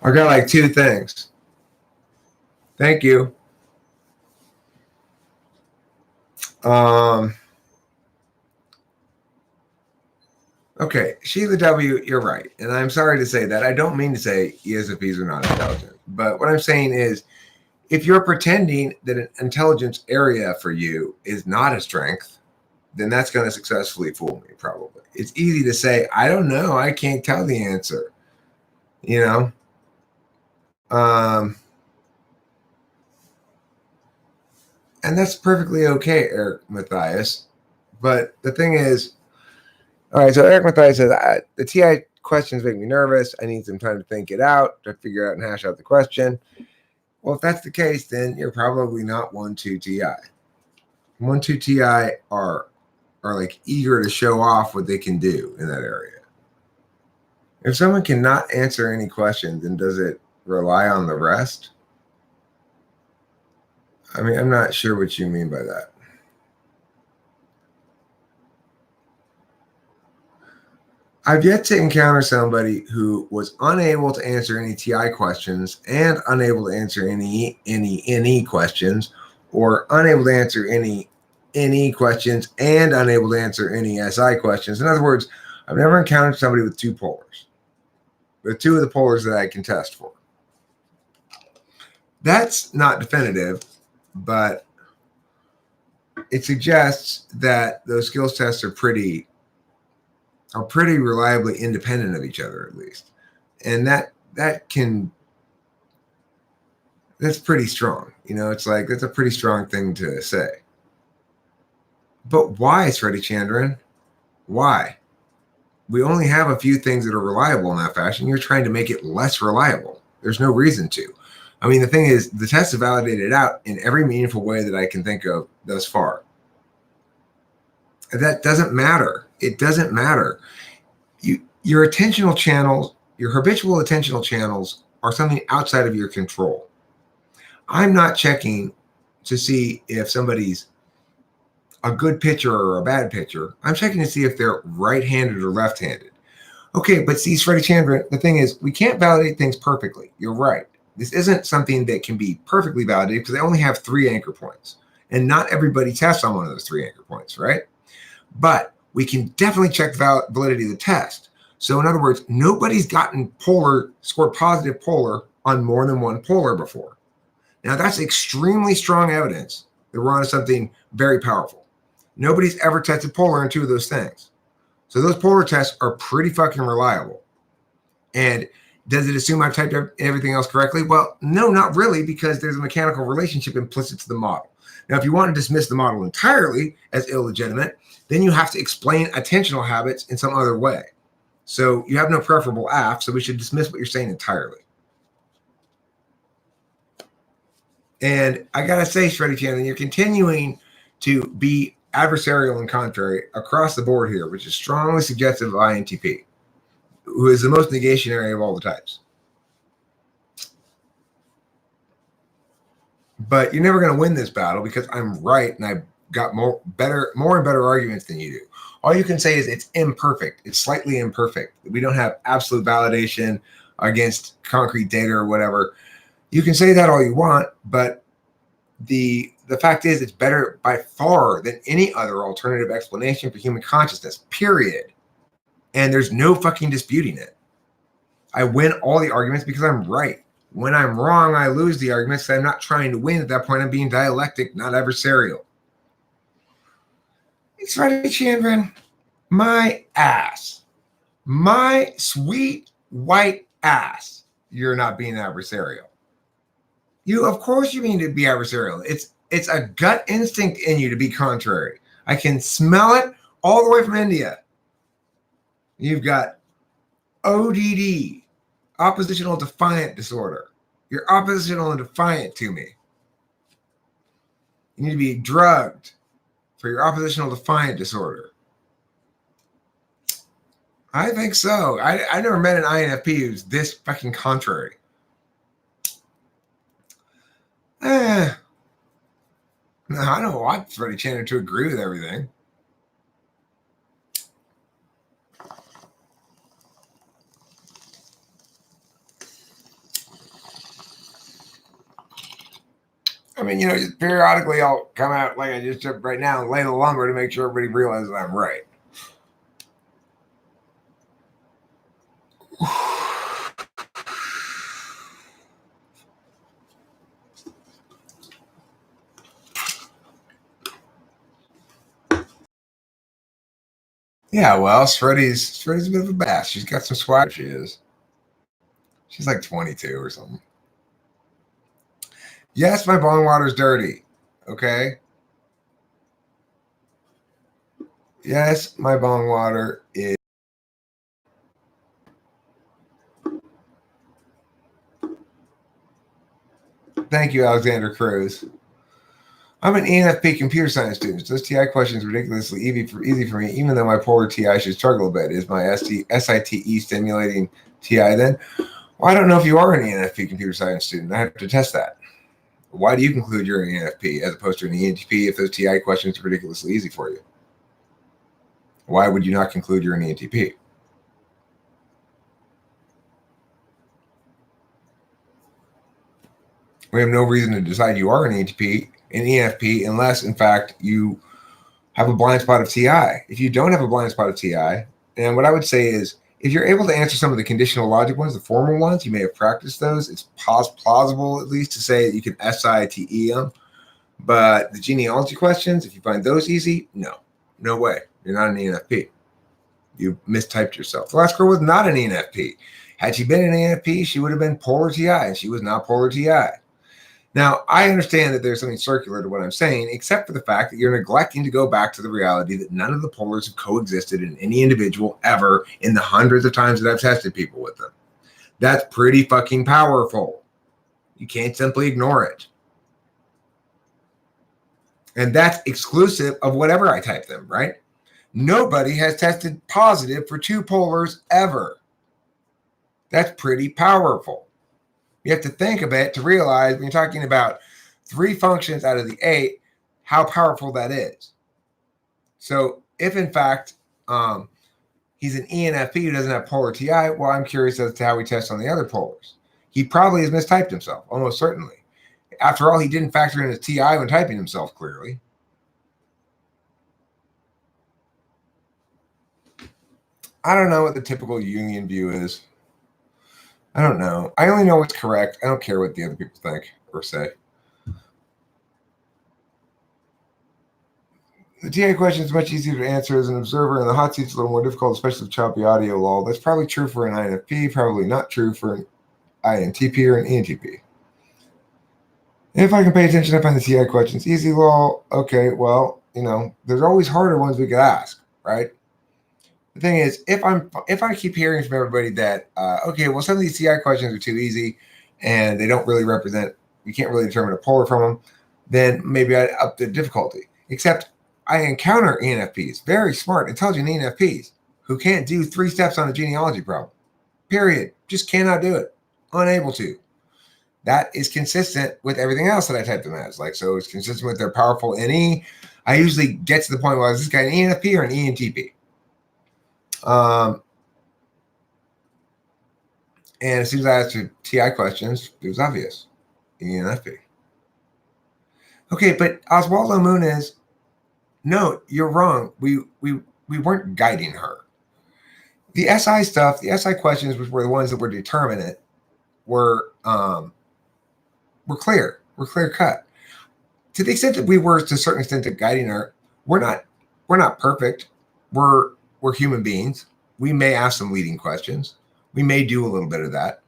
I got like 2 things. Thank you. Okay, Sheila W., you're right. And I'm sorry to say that. I don't mean to say ESFPs are not intelligent. But what I'm saying is, if you're pretending that an intelligence area for you is not a strength, then that's going to successfully fool me, probably. It's easy to say, I don't know. I can't tell the answer. You know? And that's perfectly okay, Eric Matthias. But the thing is, all right, so Eric Matthias says, the TI questions make me nervous. I need some time to think it out, to figure out and hash out the question. Well, if that's the case, then you're probably not 1-2 TI. 1-2 TI are like eager to show off what they can do in that area. If someone cannot answer any questions, then does it rely on the rest? I mean, I'm not sure what you mean by that. I've yet to encounter somebody who was unable to answer any TI questions and unable to answer any NE questions, or unable to answer any NE questions and unable to answer any SI questions. In other words, I've never encountered somebody with 2 polars, with 2 of the polars that I can test for. That's not definitive, but it suggests that those skills tests are pretty reliably independent of each other, at least. And that's pretty strong. You know, it's like, that's a pretty strong thing to say. But why, Sredi Chandran? Why? We only have a few things that are reliable in that fashion. You're trying to make it less reliable. There's no reason to. I mean, the thing is, the tests have validated it out in every meaningful way that I can think of thus far. That doesn't matter. It doesn't matter. Your attentional channels, your habitual attentional channels are something outside of your control. I'm not checking to see if somebody's a good pitcher or a bad pitcher. I'm checking to see if they're right-handed or left-handed. Okay, but see, Sredi Chandran, the thing is, we can't validate things perfectly. You're right. This isn't something that can be perfectly validated because they only have 3 anchor points. And not everybody tests on one of those 3 anchor points, right? But we can definitely check the validity of the test. So in other words, nobody's scored positive polar on more than 1 polar before. Now that's extremely strong evidence that we're onto something very powerful. Nobody's ever tested polar on 2 of those things. So those polar tests are pretty fucking reliable. And does it assume I've typed everything else correctly? Well, no, not really, because there's a mechanical relationship implicit to the model. Now, if you want to dismiss the model entirely as illegitimate, then you have to explain attentional habits in some other way. So you have no preferable AF, so we should dismiss what you're saying entirely. And I got to say, Shreddy Chandler, you're continuing to be adversarial and contrary across the board here, which is strongly suggestive of INTP, who is the most negationary of all the types. But you're never going to win this battle because I'm right and I've got more and better arguments than you do. All you can say is it's imperfect. It's slightly imperfect. We don't have absolute validation against concrete data or whatever. You can say that all you want, but the fact is it's better by far than any other alternative explanation for human consciousness, period. And there's no fucking disputing it. I win all the arguments because I'm right. When I'm wrong, I lose the arguments because I'm not trying to win. At that point, I'm being dialectic, not adversarial. It's right, Chandran. My ass. My sweet white ass. You're not being adversarial. Of course you mean to be adversarial. It's a gut instinct in you to be contrary. I can smell it all the way from India. You've got ODD, oppositional defiant disorder. You're oppositional and defiant to me. You need to be drugged for your oppositional defiant disorder. I think so. I never met an INFP who's this fucking contrary. No, I don't want Freddie Chandler to agree with everything. I mean, periodically I'll come out like I just did right now and lay the lumber to make sure everybody realizes I'm right. Yeah, well, Shreddy's a bit of a bass. She's got some swag. She is. She's like 22 or something. Yes, my bong water's dirty. Okay. Yes, my bong water is. Thank you, Alexander Cruz. I'm an ENFP computer science student. So this TI question is ridiculously easy for me, even though my polar TI should struggle a bit. Is my SITE stimulating TI then? Well, I don't know if you are an ENFP computer science student. I have to test that. Why do you conclude you're an ENFP as opposed to an ENTP if those TI questions are ridiculously easy for you? Why would you not conclude you're an ENTP? We have no reason to decide you are an ENFP, unless, in fact, you have a blind spot of TI. If you don't have a blind spot of TI, and what I would say is, if you're able to answer some of the conditional logic ones, the formal ones, you may have practiced those. It's plausible, at least, to say that you can SITE them. But the genealogy questions, if you find those easy, no way. You're not an ENFP. You mistyped yourself. The last girl was not an ENFP. Had she been an ENFP, she would have been polar TI, and she was not polar TI. Now, I understand that there's something circular to what I'm saying, except for the fact that you're neglecting to go back to the reality that none of the polars have coexisted in any individual ever in the hundreds of times that I've tested people with them. That's pretty fucking powerful. You can't simply ignore it. And that's exclusive of whatever I type them, right? Nobody has tested positive for two polars ever. That's pretty powerful. You have to think of it to realize when you're talking about 3 functions out of the 8, how powerful that is. So if in fact he's an ENFP who doesn't have polar TI, well, I'm curious as to how he tests on the other polars. He probably has mistyped himself, almost certainly. After all, he didn't factor in his TI when typing himself clearly. I don't know what the typical Jungian view is. I don't know. I only know what's correct. I don't care what the other people think or say. The TA question is much easier to answer as an observer, and the hot seat's a little more difficult, especially with choppy audio lol. That's probably true for an INFP, probably not true for an INTP or an ENTP. If I can pay attention, I find the TI questions easy lol. Okay, well, there's always harder ones we could ask, right? The thing is, if I keep hearing from everybody that okay, well, some of these TI questions are too easy and they don't really represent, you can't really determine a polar from them, then maybe I'd up the difficulty. Except I encounter ENFPs, very smart, intelligent ENFPs, who can't do 3 steps on a genealogy problem. Period. Just cannot do it. Unable to. That is consistent with everything else that I type them as. So it's consistent with their powerful NE. I usually get to the point where is this guy an ENFP or an ENTP? And as soon as I asked TI questions, it was obvious. ENFP. Okay, but Oswaldo Muniz, no, you're wrong. We weren't guiding her. The SI stuff, the SI questions, which were the ones that were determinate, were clear. We're clear cut. To the extent that we were, to a certain extent, guiding her, we're not perfect. We're human beings. We may ask some leading questions. We may do a little bit of that.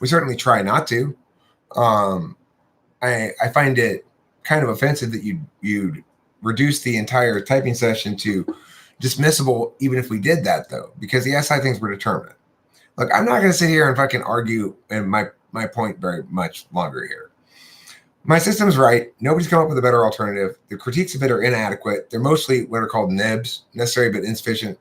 We certainly try not to. I find it kind of offensive that you'd reduce the entire typing session to dismissible, even if we did that, though, because the SI things were determined. Look, I'm not going to sit here and fucking argue and my point very much longer here. My system's right. Nobody's come up with a better alternative. The critiques of it are inadequate. They're mostly what are called NIBs, necessary but insufficient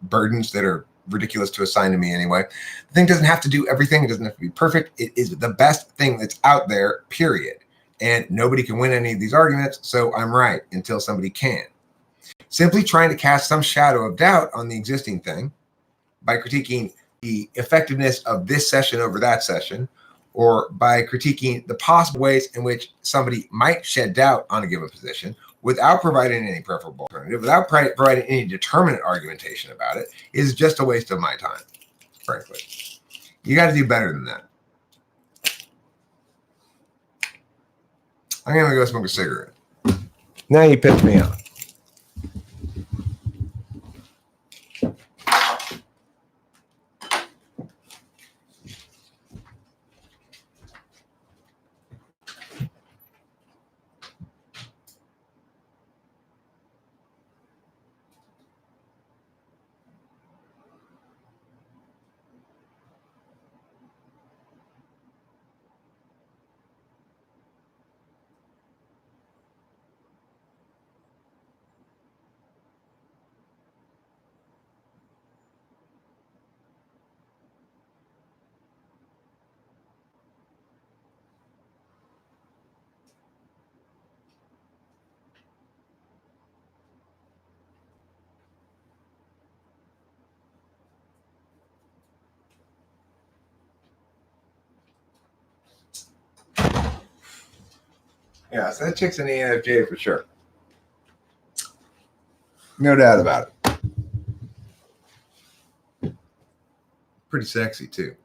burdens that are ridiculous to assign to me anyway. The thing doesn't have to do everything. It doesn't have to be perfect. It is the best thing that's out there, period. And nobody can win any of these arguments, so I'm right until somebody can. Simply trying to cast some shadow of doubt on the existing thing by critiquing the effectiveness of this session over that session, or by critiquing the possible ways in which somebody might shed doubt on a given position without providing any preferable alternative, without providing any determinate argumentation about it, is just a waste of my time, frankly. You got to do better than that. I'm going to go smoke a cigarette. Now you pissed me off. Yeah, so that chick's an ENFJ for sure. No doubt about it. Pretty sexy, too.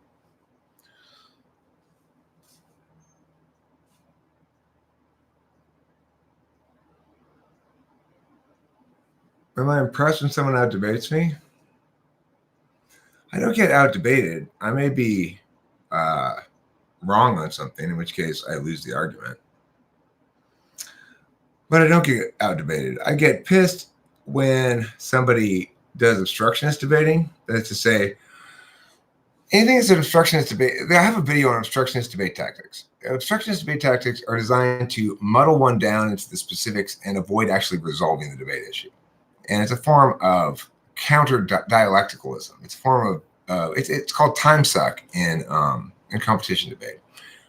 Am I impressed when someone out-debates me? I don't get out-debated. I may be wrong on something, in which case I lose the argument. But I don't get out-debated. I get pissed when somebody does obstructionist debating. That is to say, anything that's an obstructionist debate. I have a video on obstructionist debate tactics. Obstructionist debate tactics are designed to muddle one down into the specifics and avoid actually resolving the debate issue. And it's a form of counter-dialecticalism. It's a form of, it's called time suck in competition debate.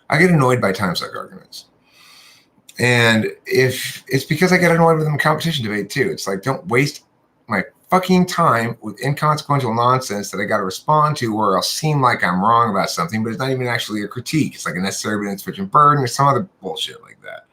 I get annoyed by time suck arguments. And if it's because I get annoyed with them in competition debate too. It's like, don't waste my fucking time with inconsequential nonsense that I got to respond to, where I'll seem like I'm wrong about something, but it's not even actually a critique. It's like a necessary but insufficient burden or some other bullshit like that.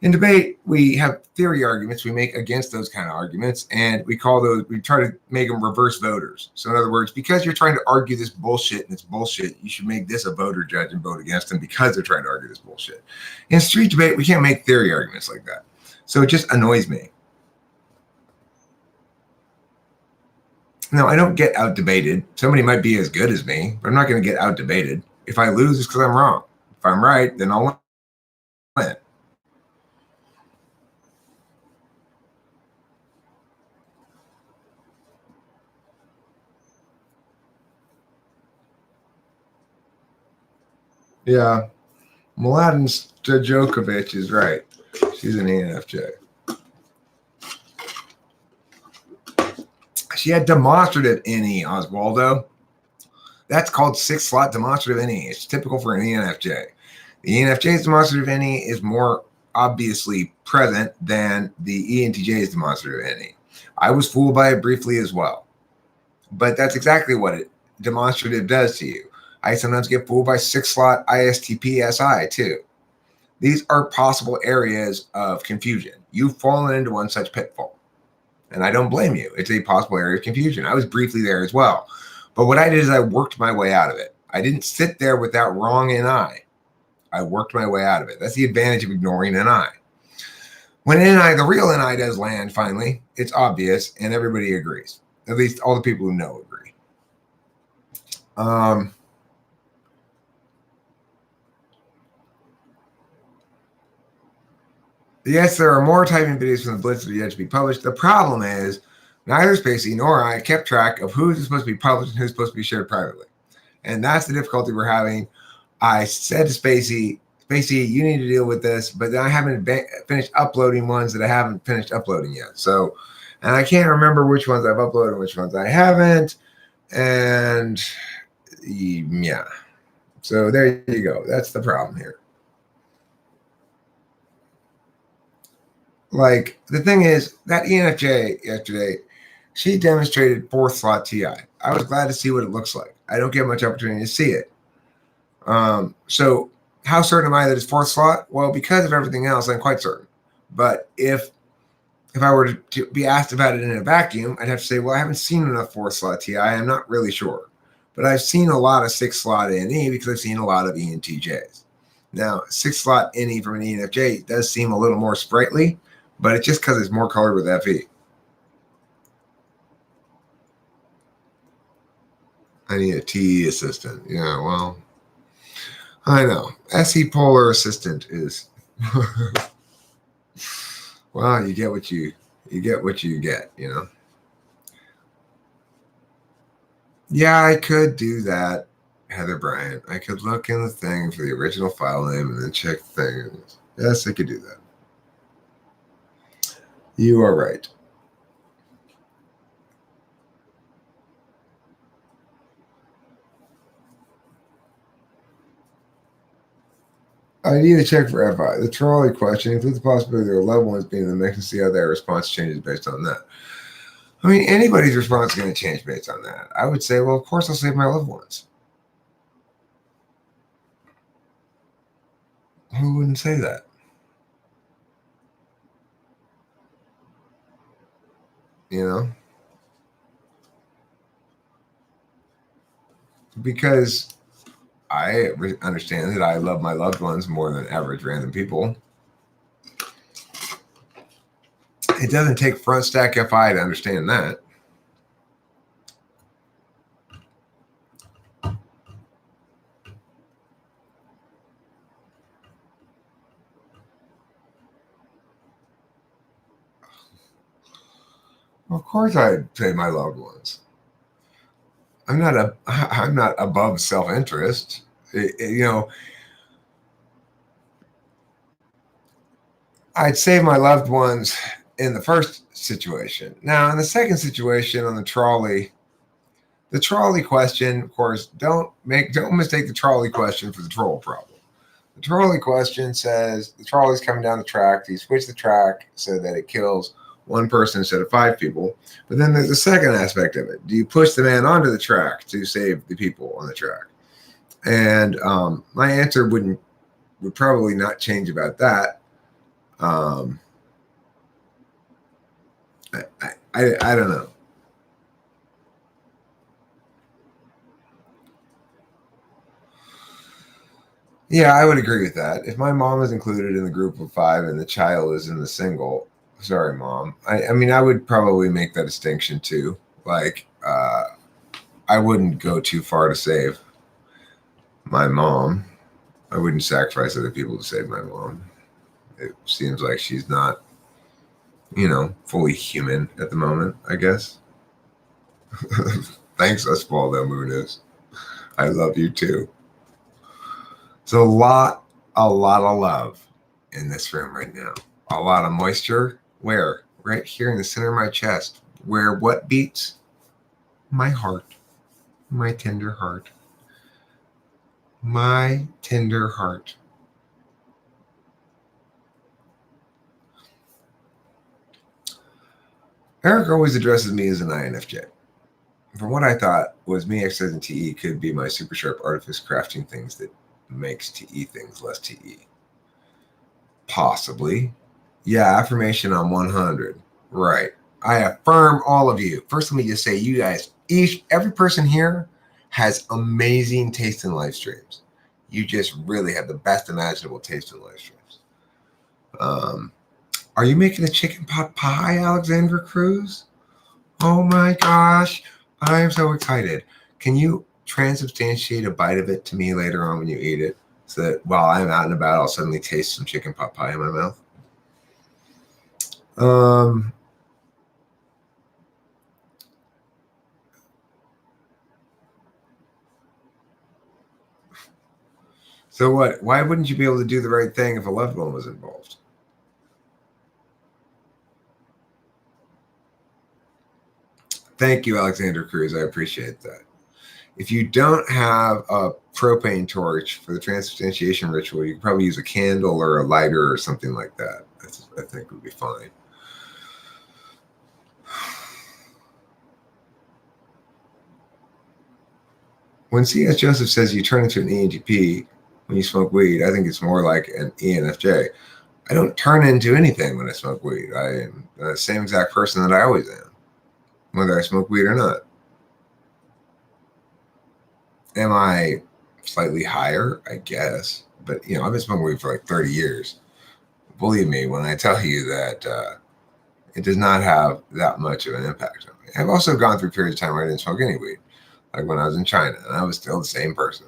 In debate, we have theory arguments we make against those kind of arguments, and we try to make them reverse voters. So in other words, because you're trying to argue this bullshit and it's bullshit, you should make this a voter judge and vote against them because they're trying to argue this bullshit. In street debate, we can't make theory arguments like that. So it just annoys me. No, I don't get out debated. Somebody might be as good as me, but I'm not going to get out debated. If I lose, it's because I'm wrong. If I'm right, then I'll win. Yeah, Mladen Stojokovic is right. She's an ENFJ. She had demonstrative NE, Oswaldo. That's called 6-slot demonstrative NE. It's typical for an ENFJ. The ENFJ's demonstrative NE is more obviously present than the ENTJ's demonstrative NE. I was fooled by it briefly as well. But that's exactly what it demonstrative does to you. I sometimes get fooled by 6-slot ISTP SI too. These are possible areas of confusion. You've fallen into one such pitfall. And I don't blame you. It's a possible area of confusion. I was briefly there as well. But what I did is I worked my way out of it. I didn't sit there with that wrong NI. I worked my way out of it. That's the advantage of ignoring NI. When NI, the real NI does land finally, it's obvious and everybody agrees. At least all the people who know agree. Yes, there are more typing videos from the Blitz that are yet to be published. The problem is neither Spacey nor I kept track of who's supposed to be published and who's supposed to be shared privately. And that's the difficulty we're having. I said to Spacey, you need to deal with this, but then I haven't finished uploading ones that I haven't finished uploading yet. So, and I can't remember which ones I've uploaded and which ones I haven't. And yeah, so there you go. That's the problem here. Like, the thing is, that ENFJ yesterday, she demonstrated 4th-slot TI. I was glad to see what it looks like. I don't get much opportunity to see it. So how certain am I that it's 4th slot? Well, because of everything else, I'm quite certain. But if I were to be asked about it in a vacuum, I'd have to say, well, I haven't seen enough 4th-slot TI. I'm not really sure. But I've seen a lot of 6-slot NE because I've seen a lot of ENTJs. Now, 6-slot NE from an ENFJ does seem a little more sprightly, but it's just because it's more colored with FE. I need a TE assistant. Yeah, well, I know. SE Polar Assistant is well, you get what you get, you know. Yeah, I could do that, Heather Bryant. I could look in the thing for the original file name and then check the thing. Yes, I could do that. You are right. I need to check for FI. The trolley question includes the possibility there are loved ones being in the mix and see how their response changes based on that. I mean, anybody's response is going to change based on that. I would say, well, of course I'll save my loved ones. Who wouldn't say that? You know? Because I understand that I love my loved ones more than average random people. It doesn't take front stack FI to understand that. Of course I'd say my loved ones. I'm not above self-interest. You know, I'd save my loved ones in the first situation. Now, in the second situation on the trolley question, of course, don't mistake the trolley question for the troll problem. The trolley question says the trolley's coming down the track. Do you switch the track so that it kills one person instead of 5 people? But then there's the second aspect of it. Do you push the man onto the track to save the people on the track? And my answer would probably not change about that. I don't know. Yeah, I would agree with that. If my mom is included in the group of 5 and the child is in the single, sorry, mom. I mean, I would probably make that distinction too. Like, I wouldn't go too far to save my mom. I wouldn't sacrifice other people to save my mom. It seems like she's not, fully human at the moment, I guess. Thanks, Osvaldo Munoz. I love you too. So a lot of love in this room right now. A lot of moisture. Where? Right here in the center of my chest. Where what beats? My heart. My tender heart. My tender heart. Eric always addresses me as an INFJ. From what I thought was me exercising TE could be my super sharp artifice crafting things that makes TE things less TE. Possibly. Yeah, affirmation on 100. Right. I affirm all of you. First, let me just say, you guys, every person here has amazing taste in live streams. You just really have the best imaginable taste in live streams. Are you making a chicken pot pie, Alexandra Cruz? Oh my gosh. I am so excited. Can you transubstantiate a bite of it to me later on when you eat it? So that while I'm out and about, I'll suddenly taste some chicken pot pie in my mouth. So what? Why wouldn't you be able to do the right thing if a loved one was involved? Thank you, Alexander Cruz. I appreciate that. If you don't have a propane torch for the transubstantiation ritual, you could probably use a candle or a lighter or something like that. I think would be fine. When C.S. Joseph says you turn into an ENTP when you smoke weed, I think it's more like an ENFJ. I don't turn into anything when I smoke weed. I am the same exact person that I always am, whether I smoke weed or not. Am I slightly higher? I guess. But, I've been smoking weed for like 30 years. Believe me when I tell you that it does not have that much of an impact on me. I've also gone through periods of time where I didn't smoke any weed, like when I was in China, and I was still the same person.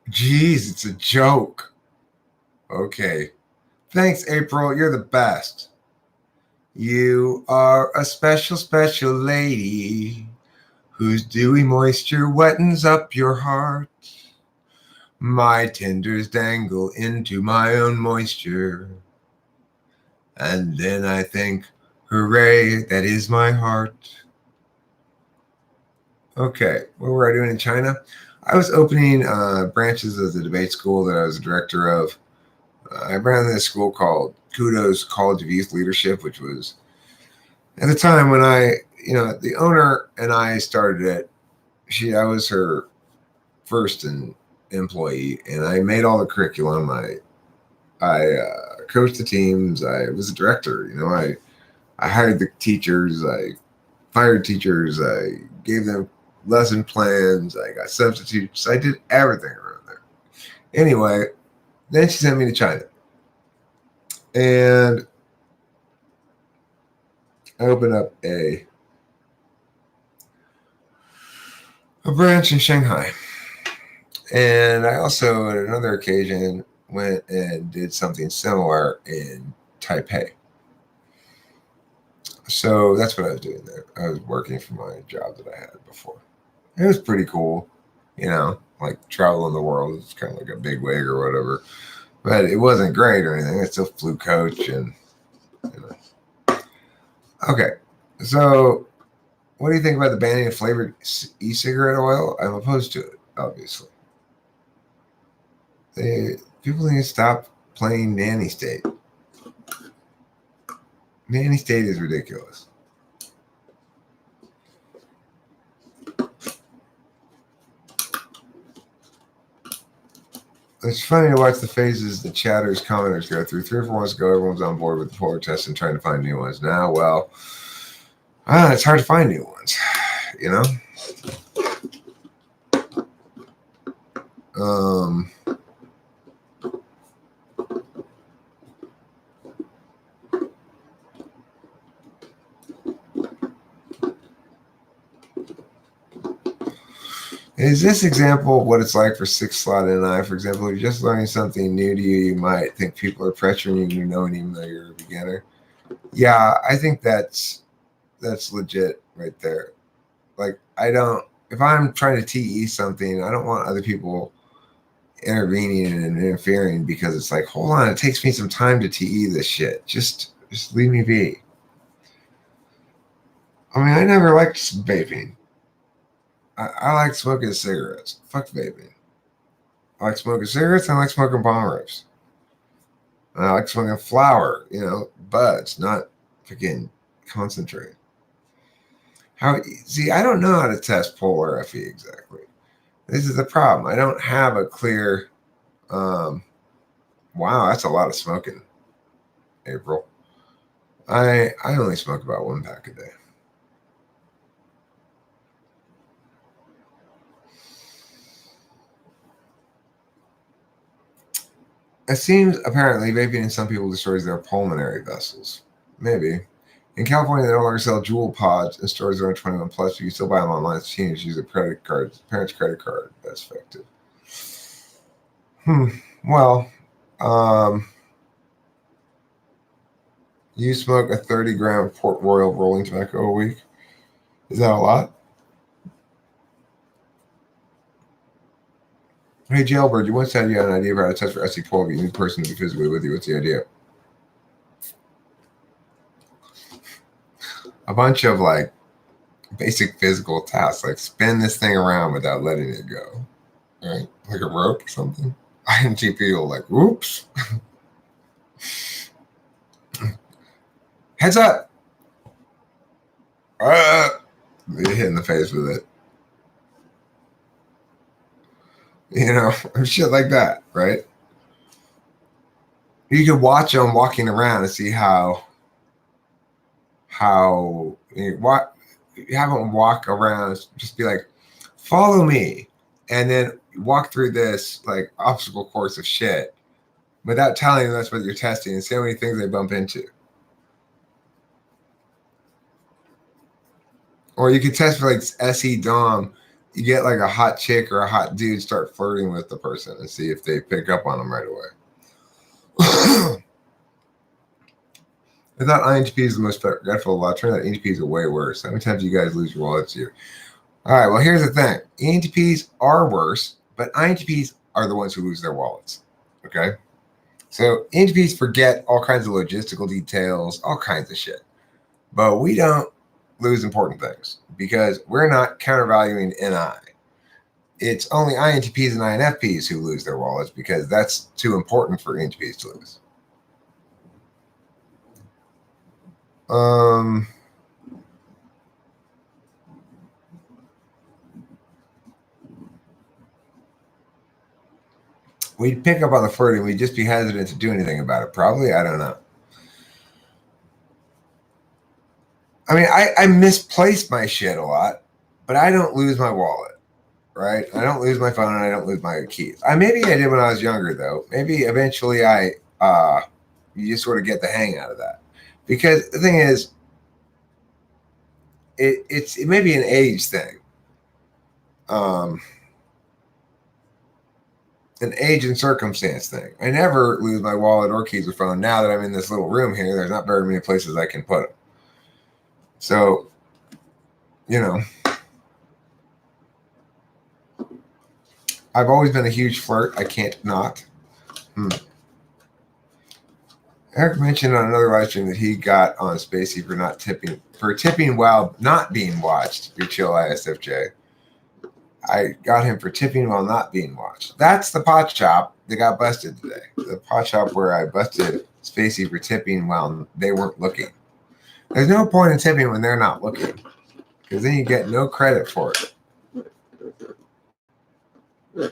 Geez, it's a joke. Okay. Thanks, April. You're the best. You are a special, special lady whose dewy moisture wettens up your heart. My tenders dangle into my own moisture. And then I think, hooray, that is my heart. Okay, what were I doing in China? I was opening branches of the debate school that I was a director of. I ran this school called Kudos College of Youth Leadership, which was at the time when the owner and I started it. I was her first employee, and I made all the curriculum. I coached the teams. I was a director. I hired the teachers. I fired teachers. I gave them lesson plans. I got substitutes. I did everything around there. Anyway, then she sent me to China. And I opened up a branch in Shanghai. And I also, on another occasion, went and did something similar in Taipei. So that's what I was doing there. I was working for my job that I had before. It was pretty cool, like traveling the world. It's kind of like a big wig or whatever. But it wasn't great or anything. I still flew coach and, Okay, so what do you think about the banning of flavored e-cigarette oil? I'm opposed to it, obviously. People need to stop playing nanny state. Nanny state is ridiculous. It's funny to watch the phases the chatters, commenters go through. 3 or 4 months ago, everyone's on board with the polar test and trying to find new ones. Now, well, it's hard to find new ones, Is this example of what it's like for Six Slot and I? For example, if you're just learning something new to you, you might think people are pressuring you to know it even though you're a beginner. Yeah, I think that's legit right there. Like, I don't, if I'm trying to TE something, I don't want other people intervening and interfering because it's like, hold on, it takes me some time to TE this shit. Just leave me be. I mean, I never liked vaping. I like smoking cigarettes. Fuck vaping. I like smoking cigarettes. I like smoking bomb rips. I like smoking flower, buds, not freaking concentrate. See, I don't know how to test polar FE exactly. This is the problem. I don't have a clear. Wow, that's a lot of smoking, April. I only smoke about 1 pack a day. It seems apparently vaping in some people destroys their pulmonary vessels. Maybe. In California, they no longer sell Juul pods in stores that are 21 plus, but you can still buy them online. Teenagers use a parent's credit card. That's effective. Well, you smoke a 30-gram Port Royal rolling tobacco a week. Is that a lot? Hey, Jailbird, you once said you had an idea about how to test for SC12, you need a person to be physically with you. What's the idea? A bunch of like basic physical tasks, like spin this thing around without letting it go, right? Like a rope or something. INTP will like, whoops. Heads up. They hit in the face with it. Shit like that, right? You could watch them walking around and see how you have them walk around, just be like, follow me, and then walk through this like obstacle course of shit without telling them that's what you're testing, and see how many things they bump into. Or you could test for like SE Dom. You get like a hot chick or a hot dude, start flirting with the person and see if they pick up on them right away. I thought INTP is the most forgetful of all. Turns out INTPs are way worse. How many times do you guys lose your wallets here? All right, well, here's the thing. ENTPs are worse, but INTPs are the ones who lose their wallets, okay? So ENTPs forget all kinds of logistical details, all kinds of shit. But we don't lose important things because we're not countervaluing NI. It's only INTPs and INFPs who lose their wallets because that's too important for ENTPs to lose. We'd pick up on the flirting. We'd just be hesitant to do anything about it. Probably. I don't know. I mean, I misplace my shit a lot, but I don't lose my wallet, right? I don't lose my phone and I don't lose my keys. Maybe I did when I was younger, though. Maybe eventually you just sort of get the hang out of that. Because the thing is, it may be an age thing. An age and circumstance thing. I never lose my wallet or keys or phone. Now that I'm in this little room here, there's not very many places I can put them. So, I've always been a huge flirt. I can't not. Eric mentioned on another live stream that he got on Spacey for tipping while not being watched. Your chill ISFJ. I got him for tipping while not being watched. That's the pot shop that got busted today. The pot shop where I busted Spacey for tipping while they weren't looking. There's no point in tipping when they're not looking, because then you get no credit for it.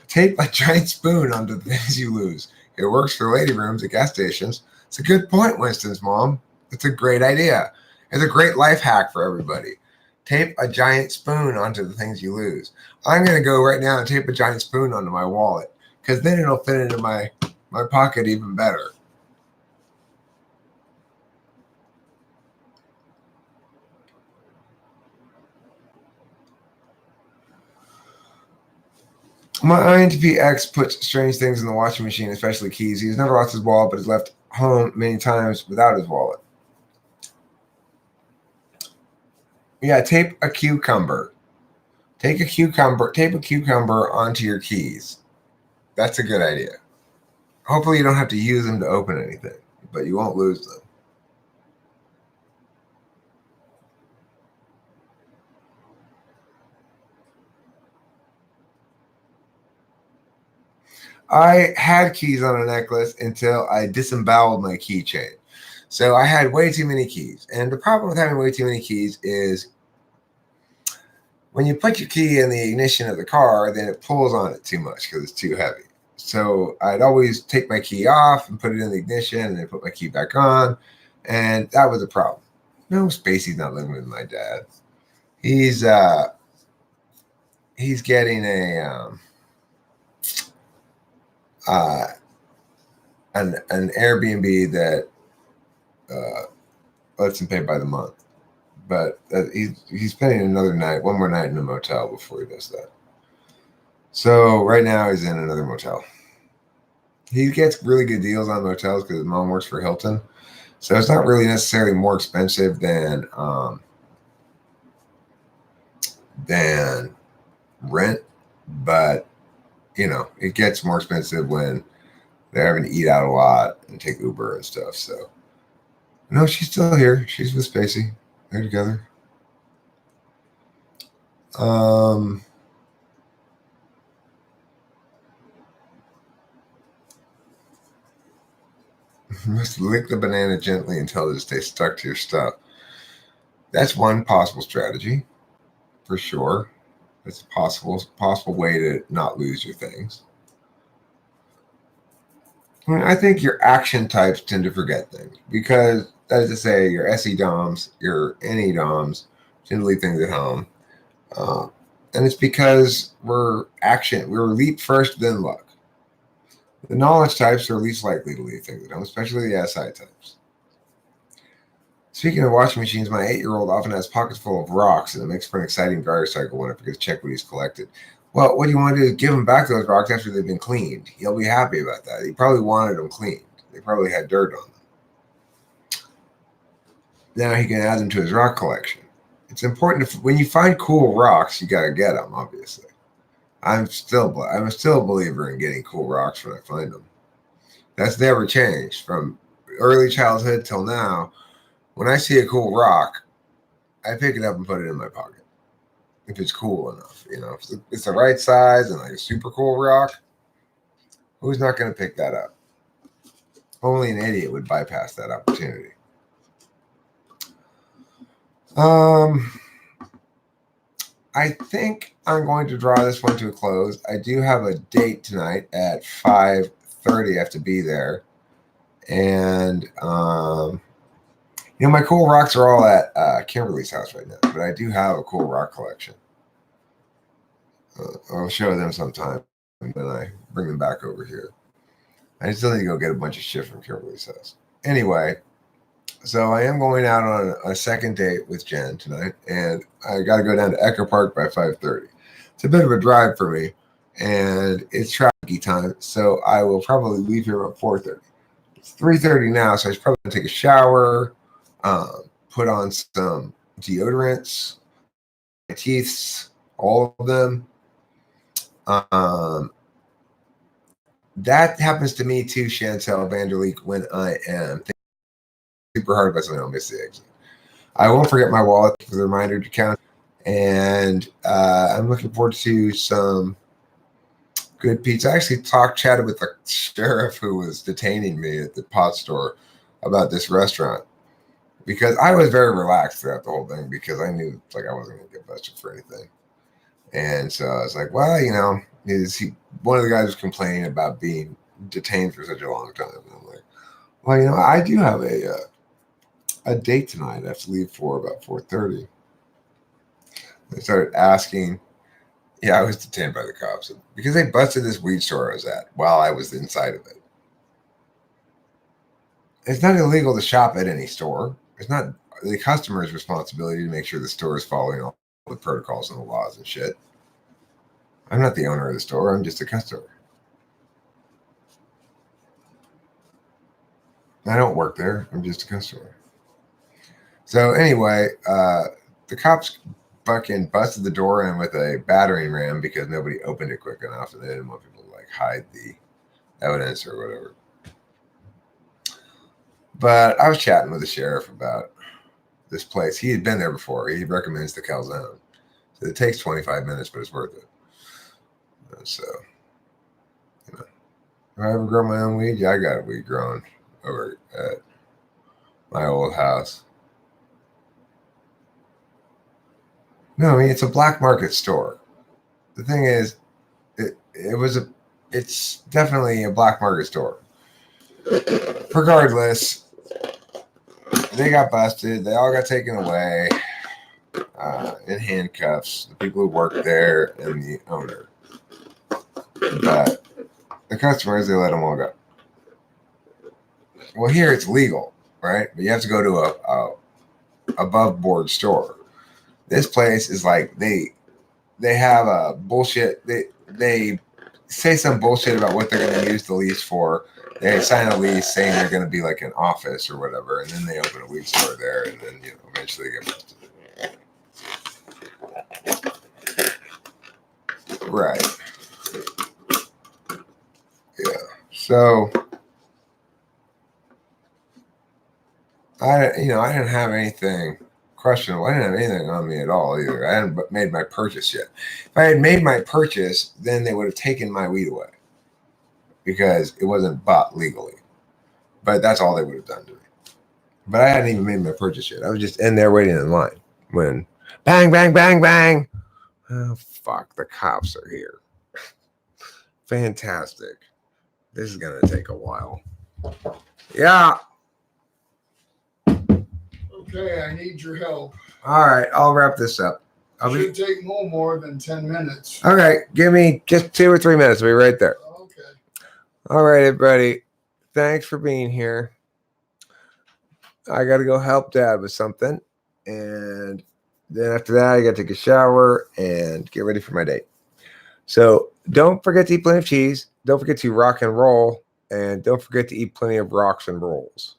Tape a giant spoon onto the things you lose. It works for lady rooms at gas stations. It's a good point, Winston's mom. It's a great idea. It's a great life hack for everybody. Tape a giant spoon onto the things you lose. I'm going to go right now and tape a giant spoon onto my wallet, because then it'll fit into my pocket even better. My INTP ex puts strange things in the washing machine, especially keys. He's never lost his wallet, but has left home many times without his wallet. Yeah, tape a cucumber. Tape a cucumber onto your keys. That's a good idea. Hopefully you don't have to use them to open anything, but you won't lose them. I had keys on a necklace until I disemboweled my keychain. So I had way too many keys. And the problem with having way too many keys is when you put your key in the ignition of the car, then it pulls on it too much because it's too heavy. So I'd always take my key off and put it in the ignition and then put my key back on. And that was a problem. No, Spacey's not living with my dad. He's getting an Airbnb that lets him pay by the month. But he's spending one more night in a motel before he does that. So right now he's in another motel. He gets really good deals on motels because his mom works for Hilton. So it's not really necessarily more expensive than rent, but it gets more expensive when they're having to eat out a lot and take Uber and stuff. So no, she's still here. She's with Spacey. They're together. Must lick the banana gently until it stays stuck to your stuff. That's one possible strategy, for sure. It's a possible way to not lose your things. I think your action types tend to forget things because, as I say, your SE DOMs, your NE DOMs tend to leave things at home. And it's because we're leap first, then luck. The knowledge types are least likely to leave things at home, especially the SI types. Speaking of washing machines, my 8-year-old often has pockets full of rocks, and it makes for an exciting dryer cycle when I forget to check what he's collected. Well, what you want to do is give him back those rocks after they've been cleaned. He'll be happy about that. He probably wanted them cleaned. They probably had dirt on them. Now he can add them to his rock collection. It's important when you find cool rocks, you got to get them, obviously. I'm still a believer in getting cool rocks when I find them. That's never changed from early childhood till now. When I see a cool rock, I pick it up and put it in my pocket. If it's cool enough, if it's the right size and like a super cool rock, who's not going to pick that up? Only an idiot would bypass that opportunity. I think I'm going to draw this one to a close. I do have a date tonight at 5:30. I have to be there. And, my cool rocks are all at Kimberly's house right now, but I do have a cool rock collection. I'll show them sometime when I bring them back over here. I still need to go get a bunch of shit from Kimberly's house. Anyway, so I am going out on a second date with Jen tonight, and I got to go down to Echo Park by 5:30. It's a bit of a drive for me, and it's traffic time, so I will probably leave here at 4:30. It's 3:30 now, so I should probably take a shower, put on some deodorants, my teeths, all of them. That happens to me too, Chantel Vanderleek, when I am thinking super hard about something. I'll miss the exit. I won't forget my wallet for the reminder to count. And I'm looking forward to some good pizza. I actually chatted with the sheriff who was detaining me at the pot store about this restaurant because I was very relaxed throughout the whole thing because I knew I wasn't going to get busted for anything. And so I was like, well, one of the guys was complaining about being detained for such a long time. And I'm like, well, I do have a date tonight. I have to leave for about 4:30. They started asking. Yeah, I was detained by the cops because they busted this weed store I was at while I was inside of it. It's not illegal to shop at any store. It's not the customer's responsibility to make sure the store is following all the protocols and the laws and shit. I'm not the owner of the store. I'm just a customer. I don't work there. I'm just a customer. So anyway, the cops fucking busted the door in with a battering ram because nobody opened it quick enough, and they didn't want people to like hide the evidence or whatever. But I was chatting with the sheriff about this place. He had been there before. He recommends the calzone. So it takes 25 minutes, but it's worth it. So, you know, if I ever grow my own weed, yeah, I got weed growing over at my old house. No, I mean, it's a black market store. The thing is, it's definitely a black market store. Regardless, they got busted. They all got taken away in handcuffs. The people who worked there and the owner. But the customers, they let them all go. Well, here it's legal, right? But you have to go to a above board store. This place is like they have a bullshit. They say some bullshit about what they're going to use the lease for. They sign a lease saying they're going to be like an office or whatever, and then they open a weed store there, and then eventually they get busted. Right. Yeah. So I didn't have anything questionable. I didn't have anything on me at all either. I hadn't made my purchase yet. If I had made my purchase, then they would have taken my weed away because it wasn't bought legally. But that's all they would have done to me. But I hadn't even made my purchase yet. I was just in there waiting in line when bang, bang, bang, bang. Oh, fuck. The cops are here. Fantastic. This is going to take a while. Yeah. Okay, I need your help. All right. I'll wrap this up. Should take no more than 10 minutes. Okay. Give me just 2 or 3 minutes. I'll be right there. Okay. All right, everybody. Thanks for being here. I got to go help Dad with something. And then after that, I got to take a shower and get ready for my date. So don't forget to eat plenty of cheese. Don't forget to rock and roll. And don't forget to eat plenty of rocks and rolls.